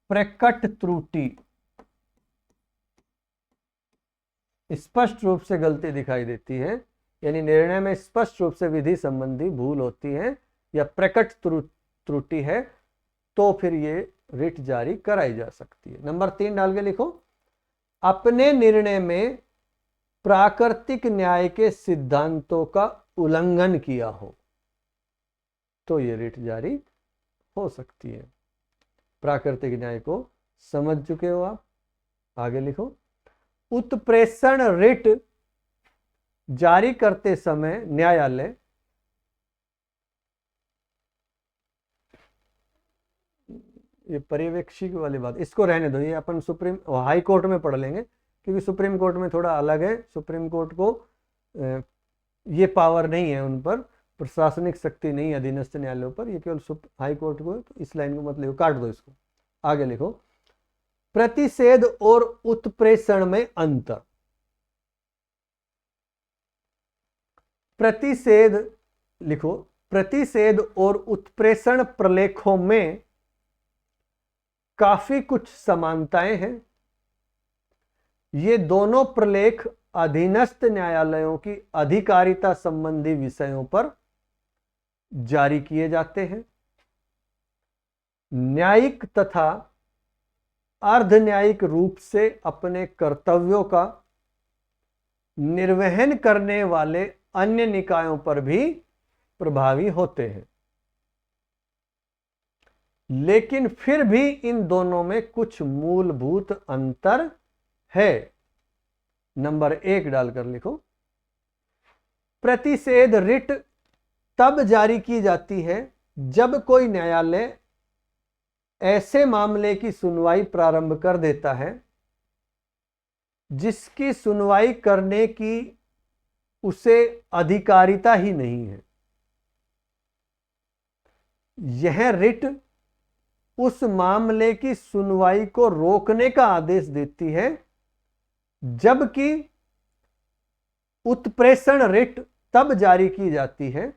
प्रकट त्रुटि। स्पष्ट रूप से गलती दिखाई देती है यानी निर्णय में स्पष्ट रूप से विधि संबंधी भूल होती है या प्रकट त्रुटि है तो फिर ये रिट जारी कराई जा सकती है। नंबर 3 डाल के लिखो, अपने निर्णय में प्राकृतिक न्याय के सिद्धांतों का उल्लंघन किया हो तो ये रिट जारी हो सकती है। प्राकृतिक न्याय को समझ चुके हो आप। आगे लिखो, उत्प्रेषण रिट जारी करते समय न्यायालय ये पर्यवेक्षी वाली बात इसको रहने दो, ये अपन सुप्रीम हाई कोर्ट में पढ़ लेंगे क्योंकि सुप्रीम कोर्ट में थोड़ा अलग है। सुप्रीम कोर्ट को ये पावर नहीं है, उन पर प्रशासनिक शक्ति नहीं है अधीनस्थ न्यायालयों पर, ये केवल हाई कोर्ट को है। तो इस लाइन को मत लिखो, काट दो इसको। आगे लिखो, प्रतिषेध और उत्प्रेषण में अंतर। प्रतिषेध लिखो, प्रतिषेध और उत्प्रेषण प्रलेखों में काफी कुछ समानताएं हैं। ये दोनों प्रलेख अधीनस्थ न्यायालयों की अधिकारिता संबंधी विषयों पर जारी किए जाते हैं। न्यायिक तथा अर्ध न्यायिक रूप से अपने कर्तव्यों का निर्वहन करने वाले अन्य निकायों पर भी प्रभावी होते हैं, लेकिन फिर भी इन दोनों में कुछ मूलभूत अंतर है। नंबर 1 डालकर लिखो, प्रतिषेध रिट तब जारी की जाती है जब कोई न्यायालय ऐसे मामले की सुनवाई प्रारंभ कर देता है जिसकी सुनवाई करने की उसे अधिकारिता ही नहीं है। यह रिट उस मामले की सुनवाई को रोकने का आदेश देती है, जबकि उत्प्रेषण रिट तब जारी की जाती है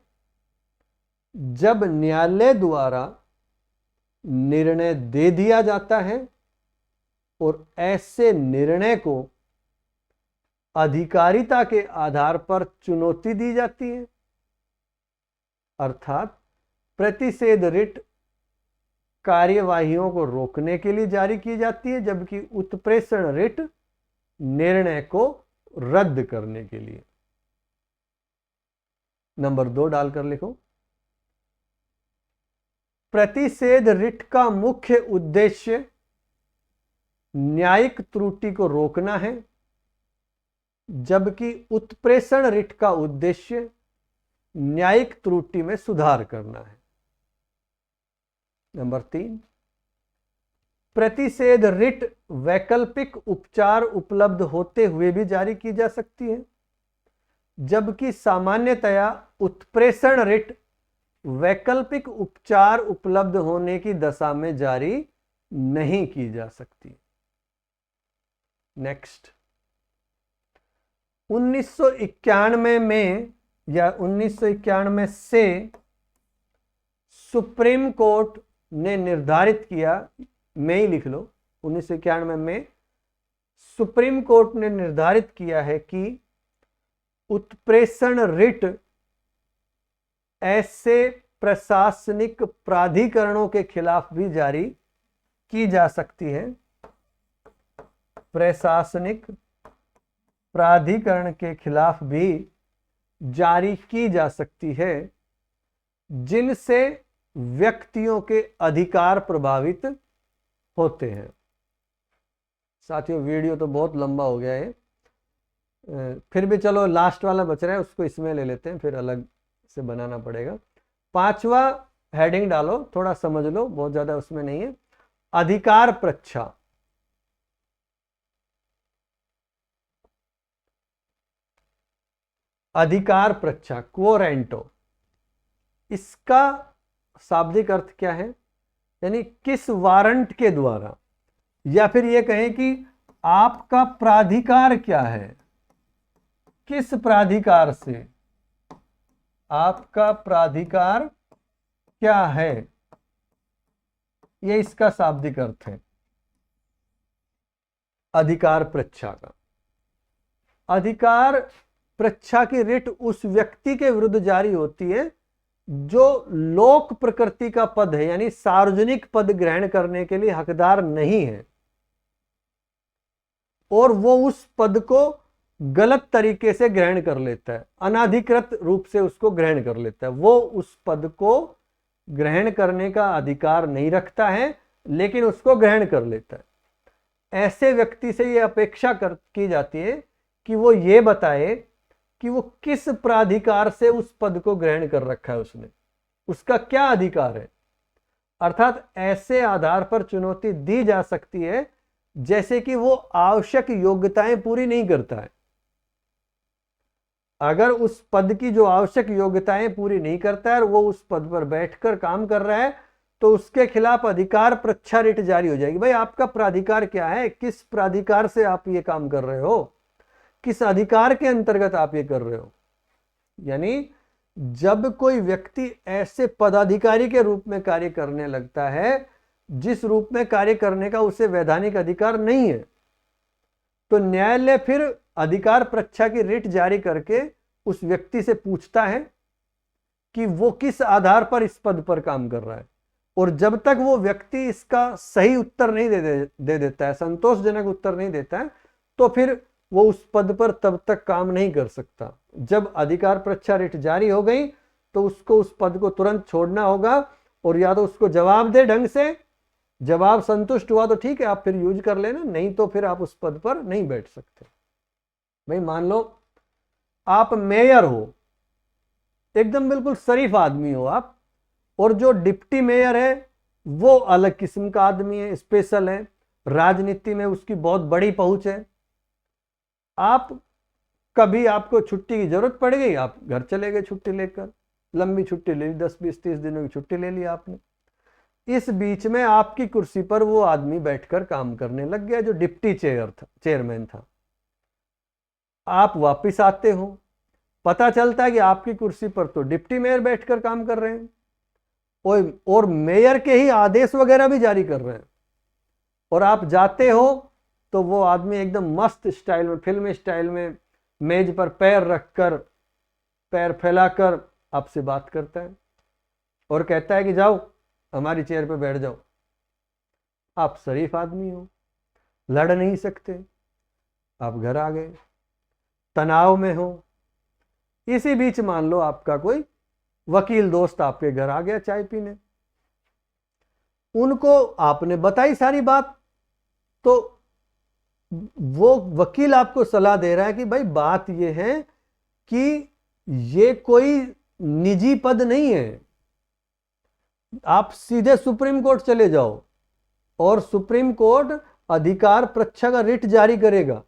जब न्यायालय द्वारा निर्णय दे दिया जाता है और ऐसे निर्णय को अधिकारिता के आधार पर चुनौती दी जाती है। अर्थात प्रतिषेध रिट कार्यवाहियों को रोकने के लिए जारी की जाती है, जबकि उत्प्रेषण रिट निर्णय को रद्द करने के लिए। नंबर 2 डालकर लिखो, प्रतिषेध रिट का मुख्य उद्देश्य न्यायिक त्रुटि को रोकना है, जबकि उत्प्रेषण रिट का उद्देश्य न्यायिक त्रुटि में सुधार करना है। नंबर 3, प्रतिषेध रिट वैकल्पिक उपचार उपलब्ध होते हुए भी जारी की जा सकती है, जबकि सामान्यतया उत्प्रेषण रिट वैकल्पिक उपचार उपलब्ध होने की दशा में जारी नहीं की जा सकती। नेक्स्ट, 1991 में या 1991 से सुप्रीम कोर्ट ने निर्धारित किया, में ही लिख लो, 1991 में सुप्रीम कोर्ट ने निर्धारित किया है कि उत्प्रेषण रिट ऐसे प्रशासनिक प्राधिकरणों के खिलाफ भी जारी की जा सकती है, प्रशासनिक प्राधिकरण के खिलाफ भी जारी की जा सकती है जिनसे व्यक्तियों के अधिकार प्रभावित होते हैं। साथियों, वीडियो तो बहुत लंबा हो गया है, फिर भी चलो लास्ट वाला बच रहा है उसको इसमें ले लेते हैं, फिर अलग से बनाना पड़ेगा। 5वां हेडिंग डालो, थोड़ा समझ लो, बहुत ज्यादा उसमें नहीं है। अधिकार प्रच्छा। अधिकार प्रच्छा, क्वो रेंटो, इसका शाब्दिक अर्थ क्या है? यानी किस वारंट के द्वारा, या फिर यह कहें कि आपका प्राधिकार क्या है, किस प्राधिकार से, आपका प्राधिकार क्या है, यह इसका शाब्दिक अर्थ है अधिकार प्रच्छा का। अधिकार पृच्छा की रिट उस व्यक्ति के विरुद्ध जारी होती है जो लोक प्रकृति का पद है, यानी सार्वजनिक पद ग्रहण करने के लिए हकदार नहीं है और वो उस पद को गलत तरीके से ग्रहण कर लेता है, अनाधिकृत रूप से उसको ग्रहण कर लेता है। वो उस पद को ग्रहण करने का अधिकार नहीं रखता है लेकिन उसको ग्रहण कर लेता है। ऐसे व्यक्ति से ये अपेक्षा की जाती है कि वो ये बताए कि वो किस प्राधिकार से उस पद को ग्रहण कर रखा है, उसने, उसका क्या अधिकार है। अर्थात ऐसे आधार पर चुनौती दी जा सकती है जैसे कि वो आवश्यक योग्यताएं पूरी नहीं करता है। अगर उस पद की जो आवश्यक योग्यताएं पूरी नहीं करता है और वो उस पद पर बैठकर काम कर रहा है तो उसके खिलाफ अधिकार पृच्छा रिट जारी हो जाएगी। भाई आपका प्राधिकार क्या है, किस प्राधिकार से आप ये काम कर रहे हो, किस अधिकार के अंतर्गत आप ये कर रहे हो। यानी जब कोई व्यक्ति ऐसे पदाधिकारी के रूप में कार्य करने लगता है जिस रूप में कार्य करने का उसे वैधानिक अधिकार नहीं है, तो न्यायालय फिर अधिकार पृच्छा की रिट जारी करके उस व्यक्ति से पूछता है कि वो किस आधार पर इस पद पर काम कर रहा है। और जब तक वो व्यक्ति इसका सही उत्तर नहीं दे देता है, संतोषजनक उत्तर नहीं देता है, तो फिर वो उस पद पर तब तक काम नहीं कर सकता। जब अधिकार पृच्छा रिट जारी हो गई तो उसको उस पद को तुरंत छोड़ना होगा और या तो उसको जवाब दे ढंग से, जवाब संतुष्ट हुआ तो ठीक है आप फिर यूज कर लेना, नहीं तो फिर आप उस पद पर नहीं बैठ सकते। भाई मान लो आप मेयर हो, एकदम बिल्कुल शरीफ आदमी हो आप, और जो डिप्टी मेयर है वो अलग किस्म का आदमी है, स्पेशल है, राजनीति में उसकी बहुत बड़ी पहुंच है। आप कभी आपको छुट्टी की जरूरत पड़ गई, आप घर चले गए छुट्टी लेकर, लंबी छुट्टी ले ली, 10 20 30 दिनों की छुट्टी ले ली आपने। इस बीच में आपकी कुर्सी पर वो आदमी बैठकर काम करने लग गया जो डिप्टी चेयरमैन था। आप वापिस आते हो, पता चलता है कि आपकी कुर्सी पर तो डिप्टी मेयर बैठकर काम कर रहे हैं और मेयर के ही आदेश वगैरह भी जारी कर रहे हैं। और आप जाते हो तो वो आदमी एकदम मस्त स्टाइल में, फिल्मी स्टाइल में मेज पर पैर रखकर, पैर फैलाकर आपसे बात करता है और कहता है कि जाओ हमारी चेयर पे बैठ जाओ। आप शरीफ आदमी हो, लड़ नहीं सकते, आप घर आ गए, तनाव में हो। इसी बीच मान लो आपका कोई वकील दोस्त आपके घर आ गया चाय पीने, उनको आपने बताई सारी बात, तो वो वकील आपको सलाह दे रहा है कि भाई बात ये है कि ये कोई निजी पद नहीं है, आप सीधे सुप्रीम कोर्ट चले जाओ और सुप्रीम कोर्ट अधिकार पृच्छा का रिट जारी करेगा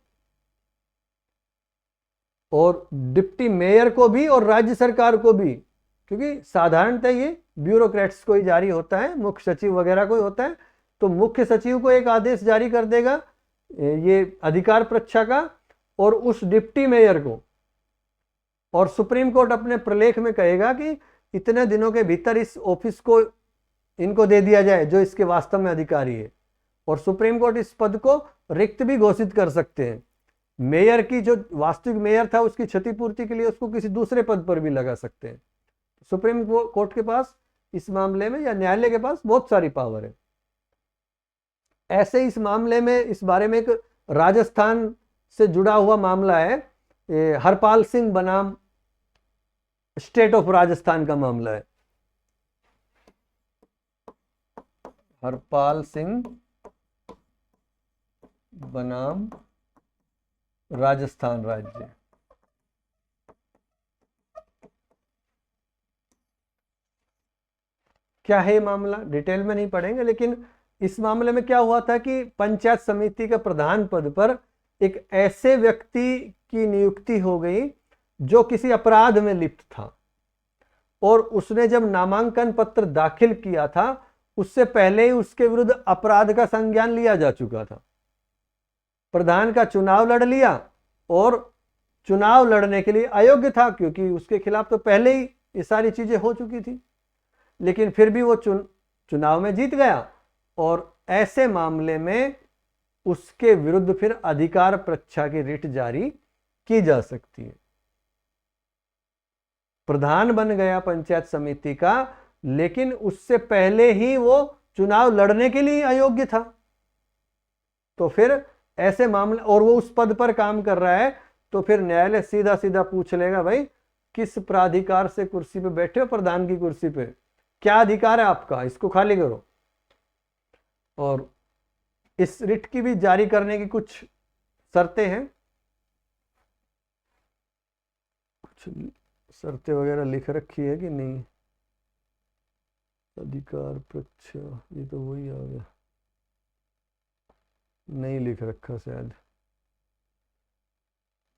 और डिप्टी मेयर को भी और राज्य सरकार को भी, क्योंकि साधारणतः ये ब्यूरोक्रेट्स को ही जारी होता है, मुख्य सचिव वगैरह को ही होता है। तो मुख्य सचिव को एक आदेश जारी कर देगा ये अधिकार पृच्छा का और उस डिप्टी मेयर को, और सुप्रीम कोर्ट अपने प्रलेख में कहेगा कि इतने दिनों के भीतर इस ऑफिस को इनको दे दिया जाए जो इसके वास्तव में अधिकारी है। और सुप्रीम कोर्ट इस पद को रिक्त भी घोषित कर सकते हैं। मेयर की जो वास्तविक मेयर था उसकी क्षतिपूर्ति के लिए उसको किसी दूसरे पद पर भी लगा सकते हैं। सुप्रीम कोर्ट के पास इस मामले में, या न्यायालय के पास बहुत सारी पावर है। ऐसे इस मामले में, इस बारे में एक राजस्थान से जुड़ा हुआ मामला है, हरपाल सिंह बनाम स्टेट ऑफ राजस्थान का मामला है। हरपाल सिंह बनाम राजस्थान राज्य। क्या है ये मामला, डिटेल में नहीं पढ़ेंगे, लेकिन इस मामले में क्या हुआ था कि पंचायत समिति के प्रधान पद पर एक ऐसे व्यक्ति की नियुक्ति हो गई जो किसी अपराध में लिप्त था, और उसने जब नामांकन पत्र दाखिल किया था उससे पहले ही उसके विरुद्ध अपराध का संज्ञान लिया जा चुका था। प्रधान का चुनाव लड़ लिया और चुनाव लड़ने के लिए अयोग्य था क्योंकि उसके खिलाफ तो पहले ही ये सारी चीजें हो चुकी थी, लेकिन फिर भी वो चुनाव में जीत गया। और ऐसे मामले में उसके विरुद्ध फिर अधिकार पृच्छा की रिट जारी की जा सकती है। प्रधान बन गया पंचायत समिति का, लेकिन उससे पहले ही वो चुनाव लड़ने के लिए अयोग्य था, तो फिर ऐसे मामले, और वो उस पद पर काम कर रहा है, तो फिर न्यायालय सीधा सीधा पूछ लेगा, भाई किस प्राधिकार से कुर्सी पे बैठे हो, प्रधान की कुर्सी पे, क्या अधिकार है आपका, इसको खाली करो। और इस रिट की भी जारी करने की कुछ शर्तें हैं, कुछ शर्तें वगैरह लिख रखी है कि नहीं, अधिकार पक्ष, ये तो वही आ गया, नहीं लिख रखा शायद,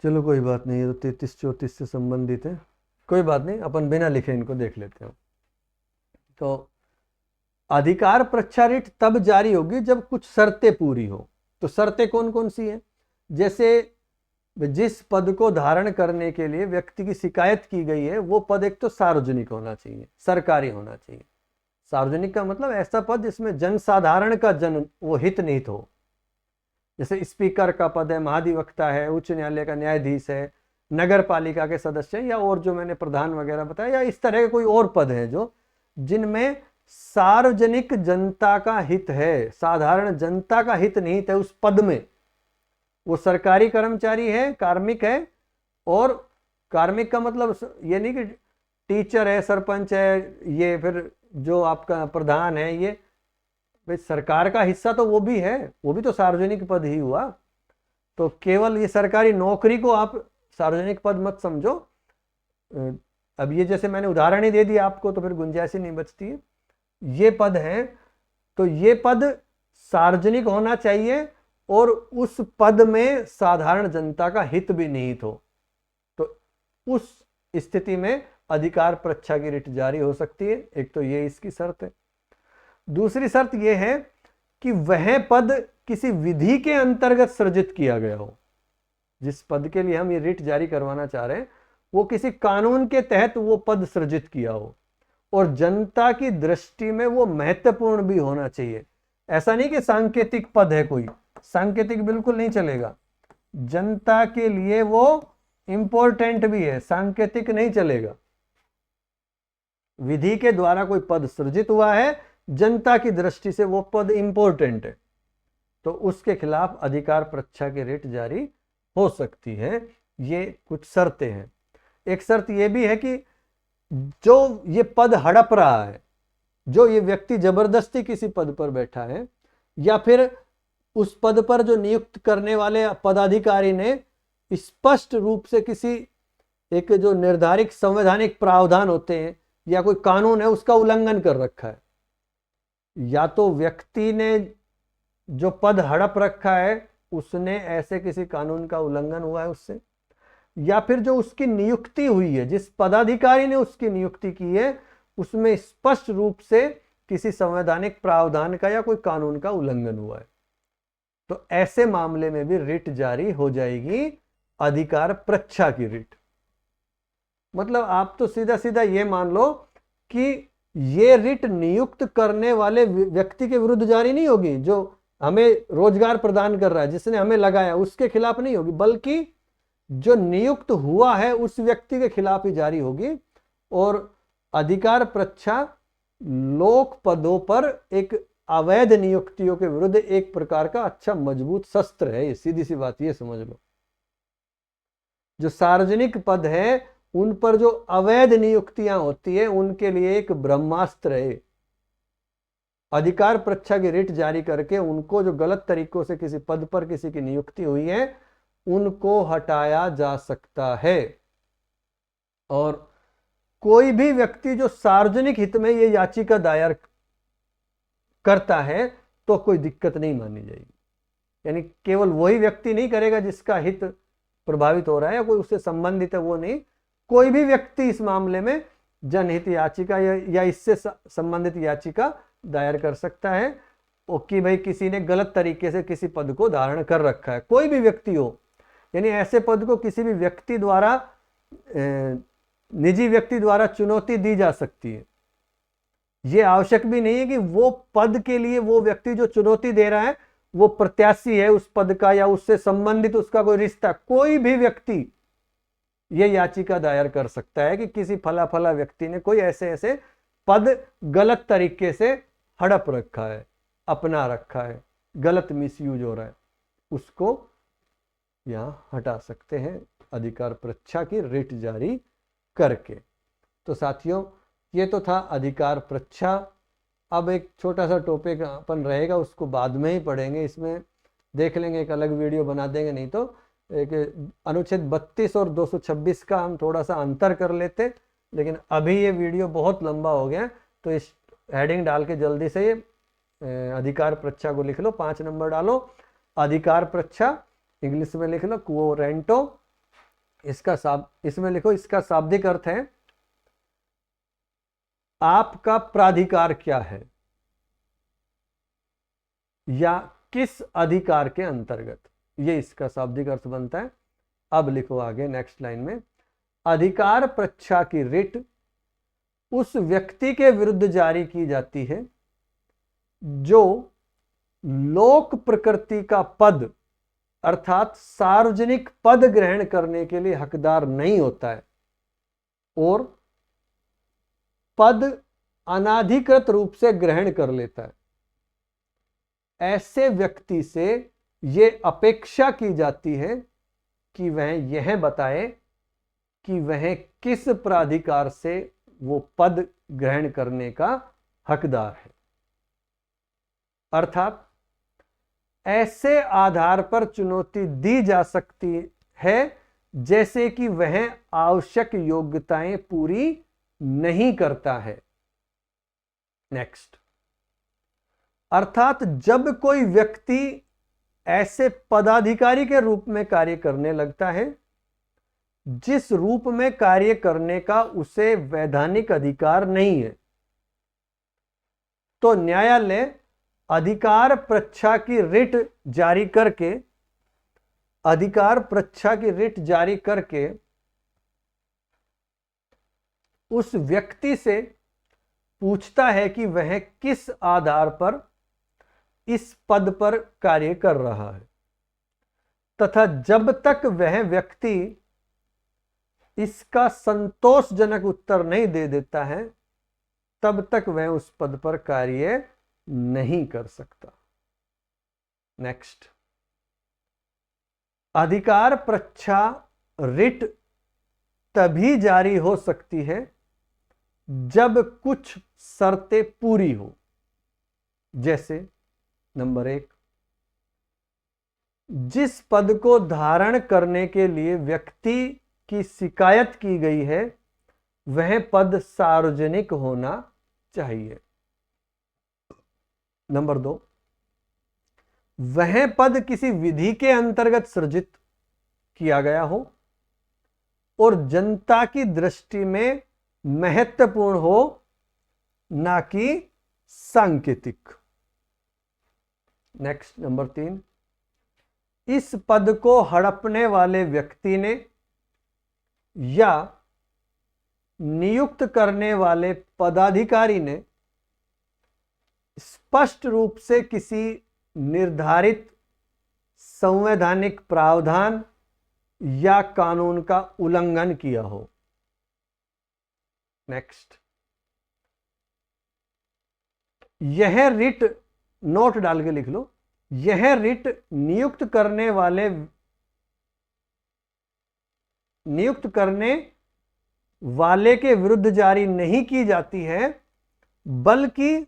चलो कोई बात नहीं, ये तो 33-34 से संबंधित है, कोई बात नहीं, अपन बिना लिखे इनको देख लेते हैं। तो अधिकार परीक्षा रिट तब जारी होगी जब कुछ शर्तें पूरी हो। तो शर्तें कौन कौन सी हैं? जैसे जिस पद को धारण करने के लिए व्यक्ति की शिकायत की गई है, वो पद एक तो सार्वजनिक होना चाहिए, सरकारी होना चाहिए। सार्वजनिक का मतलब ऐसा पद जिसमें जनसाधारण का वो हित निहित हो। जैसे स्पीकर का पद है, महाधिवक्ता है, उच्च न्यायालय का न्यायाधीश है, नगर पालिका के सदस्य हैं, या और जो मैंने प्रधान वगैरह बताया, या इस तरह के कोई और पद है जो जिनमें सार्वजनिक जनता का हित है, साधारण जनता का हित निहित है उस पद में। वो सरकारी कर्मचारी है, कार्मिक है, और कार्मिक का मतलब ये नहीं कि टीचर है, सरपंच है, ये फिर जो आपका प्रधान है, ये भाई सरकार का हिस्सा तो वो भी है, वो भी तो सार्वजनिक पद ही हुआ। तो केवल ये सरकारी नौकरी को आप सार्वजनिक पद मत समझो। अब ये जैसे मैंने उदाहरण ही दे दिया आपको, तो फिर गुंजाइश ही नहीं बचती है। ये पद है, तो ये पद सार्वजनिक होना चाहिए, और उस पद में साधारण जनता का हित भी निहित हो। तो उस स्थिति में अधिकार परीक्षा की रिट जारी हो सकती है। एक तो ये इसकी शर्त है। दूसरी शर्त यह है कि वह पद किसी विधि के अंतर्गत सृजित किया गया हो। जिस पद के लिए हम ये रिट जारी करवाना चाह रहे हैं, वो किसी कानून के तहत वो पद सृजित किया हो, और जनता की दृष्टि में वो महत्वपूर्ण भी होना चाहिए। ऐसा नहीं कि सांकेतिक पद है कोई, सांकेतिक बिल्कुल नहीं चलेगा। जनता के लिए वो इंपॉर्टेंट भी है, सांकेतिक नहीं चलेगा। विधि के द्वारा कोई पद सृजित हुआ है, जनता की दृष्टि से वो पद इंपॉर्टेंट है, तो उसके खिलाफ अधिकार परीक्षा की रिट जारी हो सकती है। ये कुछ शर्तें हैं। एक शर्त ये भी है कि जो ये पद हड़प रहा है, जो ये व्यक्ति जबरदस्ती किसी पद पर बैठा है, या फिर उस पद पर जो नियुक्त करने वाले पदाधिकारी ने स्पष्ट रूप से किसी एक जो निर्धारित संवैधानिक प्रावधान होते हैं या कोई कानून है उसका उल्लंघन कर रखा है। या तो व्यक्ति ने जो पद हड़प रखा है उसने ऐसे किसी कानून का उल्लंघन हुआ है उससे, या फिर जो उसकी नियुक्ति हुई है, जिस पदाधिकारी ने उसकी नियुक्ति की है, उसमें स्पष्ट रूप से किसी संवैधानिक प्रावधान का या कोई कानून का उल्लंघन हुआ है। तो ऐसे मामले में भी रिट जारी हो जाएगी, अधिकार परीक्षा की रिट। मतलब आप तो सीधा सीधा ये मान लो कि ये रिट नियुक्त करने वाले व्यक्ति के विरुद्ध जारी नहीं होगी, जो हमें रोजगार प्रदान कर रहा है, जिसने हमें लगाया, उसके खिलाफ नहीं होगी, बल्कि जो नियुक्त हुआ है उस व्यक्ति के खिलाफ ही जारी होगी। और अधिकार परीक्षा लोक पदों पर एक अवैध नियुक्तियों के विरुद्ध एक प्रकार का अच्छा मजबूत शस्त्र है। ये सीधी सी बात ये समझ लो। जो सार्वजनिक पद है उन पर जो अवैध नियुक्तियां होती है उनके लिए एक ब्रह्मास्त्र है। अधिकार परीक्षा की रिट जारी करके उनको जो गलत तरीकों से किसी पद पर किसी की नियुक्ति हुई है उनको हटाया जा सकता है। और कोई भी व्यक्ति जो सार्वजनिक हित में ये याचिका दायर करता है तो कोई दिक्कत नहीं मानी जाएगी। यानी केवल वही व्यक्ति नहीं करेगा जिसका हित प्रभावित हो रहा है या कोई उससे संबंधित है, वो नहीं, कोई भी व्यक्ति इस मामले में जनहित याचिका या इससे संबंधित याचिका दायर कर सकता है कि भाई किसी ने गलत तरीके से किसी पद को धारण कर रखा है, कोई भी व्यक्ति हो। यानी ऐसे पद को किसी भी व्यक्ति द्वारा, निजी व्यक्ति द्वारा चुनौती दी जा सकती है। ये आवश्यक भी नहीं है कि वो पद के लिए वो व्यक्ति जो चुनौती दे रहा है वो प्रत्याशी है उस पद का या उससे संबंधित उसका कोई रिश्ता। कोई भी व्यक्ति ये याचिका दायर कर सकता है कि किसी फला फला व्यक्ति ने कोई ऐसे ऐसे पद गलत तरीके से हड़प रखा है, अपना रखा है, गलत मिसयूज हो रहा है, उसको यहां हटा सकते हैं अधिकार परीक्षा की रिट जारी करके। तो साथियों, ये तो था अधिकार परीक्षा। अब एक छोटा सा टॉपिक अपन रहेगा, उसको बाद में ही पढ़ेंगे, इसमें देख लेंगे, एक अलग वीडियो बना देंगे। नहीं तो एक अनुच्छेद 32 और 226 का हम थोड़ा सा अंतर कर लेते, लेकिन अभी ये वीडियो बहुत लंबा हो गया, तो इस हेडिंग डाल के जल्दी से ये अधिकार परीक्षा को लिख लो, 5 नंबर डालो। अधिकार परीक्षा इंग्लिश में लिख लो क्वो रेंटो। इसमें लिखो, इसका शाब्दिक अर्थ है आपका प्राधिकार क्या है या किस अधिकार के अंतर्गत, ये इसका शाब्दिक अर्थ बनता है। अब लिखो आगे नेक्स्ट लाइन में, अधिकार परीक्षा की रिट उस व्यक्ति के विरुद्ध जारी की जाती है जो लोक प्रकृति का पद अर्थात सार्वजनिक पद ग्रहण करने के लिए हकदार नहीं होता है और पद अनाधिकृत रूप से ग्रहण कर लेता है। ऐसे व्यक्ति से यह अपेक्षा की जाती है कि वह यह बताए कि वह किस प्राधिकार से वो पद ग्रहण करने का हकदार है। अर्थात ऐसे आधार पर चुनौती दी जा सकती है जैसे कि वह आवश्यक योग्यताएं पूरी नहीं करता है। नेक्स्ट, अर्थात जब कोई व्यक्ति ऐसे पदाधिकारी के रूप में कार्य करने लगता है जिस रूप में कार्य करने का उसे वैधानिक अधिकार नहीं है, तो न्यायालय अधिकार परीक्षा की रिट जारी करके उस व्यक्ति से पूछता है कि वह किस आधार पर इस पद पर कार्य कर रहा है, तथा जब तक वह व्यक्ति इसका संतोषजनक उत्तर नहीं दे देता है तब तक वह उस पद पर कार्य नहीं कर सकता। नेक्स्ट, अधिकार परीक्षा रिट तभी जारी हो सकती है जब कुछ शर्तें पूरी हो, जैसे नंबर 1, जिस पद को धारण करने के लिए व्यक्ति की शिकायत की गई है वह पद सार्वजनिक होना चाहिए। नंबर 2, वह पद किसी विधि के अंतर्गत सृजित किया गया हो और जनता की दृष्टि में महत्वपूर्ण हो, ना कि सांकेतिक। नेक्स्ट, नंबर 3, इस पद को हड़पने वाले व्यक्ति ने या नियुक्त करने वाले पदाधिकारी ने स्पष्ट रूप से किसी निर्धारित संवैधानिक प्रावधान या कानून का उल्लंघन किया हो। नेक्स्ट, यह रिट, नोट डाल के लिख लो, यह रिट नियुक्त करने वाले के विरुद्ध जारी नहीं की जाती है बल्कि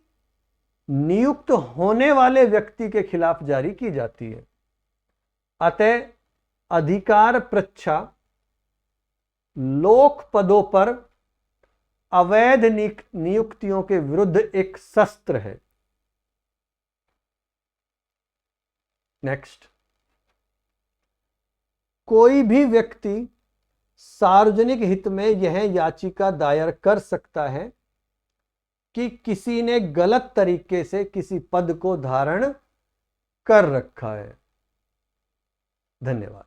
नियुक्त होने वाले व्यक्ति के खिलाफ जारी की जाती है। अतः अधिकार परीक्षा लोक पदों पर अवैध नियुक्तियों के विरुद्ध एक शस्त्र है। नेक्स्ट, कोई भी व्यक्ति सार्वजनिक हित में यह याचिका दायर कर सकता है कि किसी ने गलत तरीके से किसी पद को धारण कर रखा है। धन्यवाद।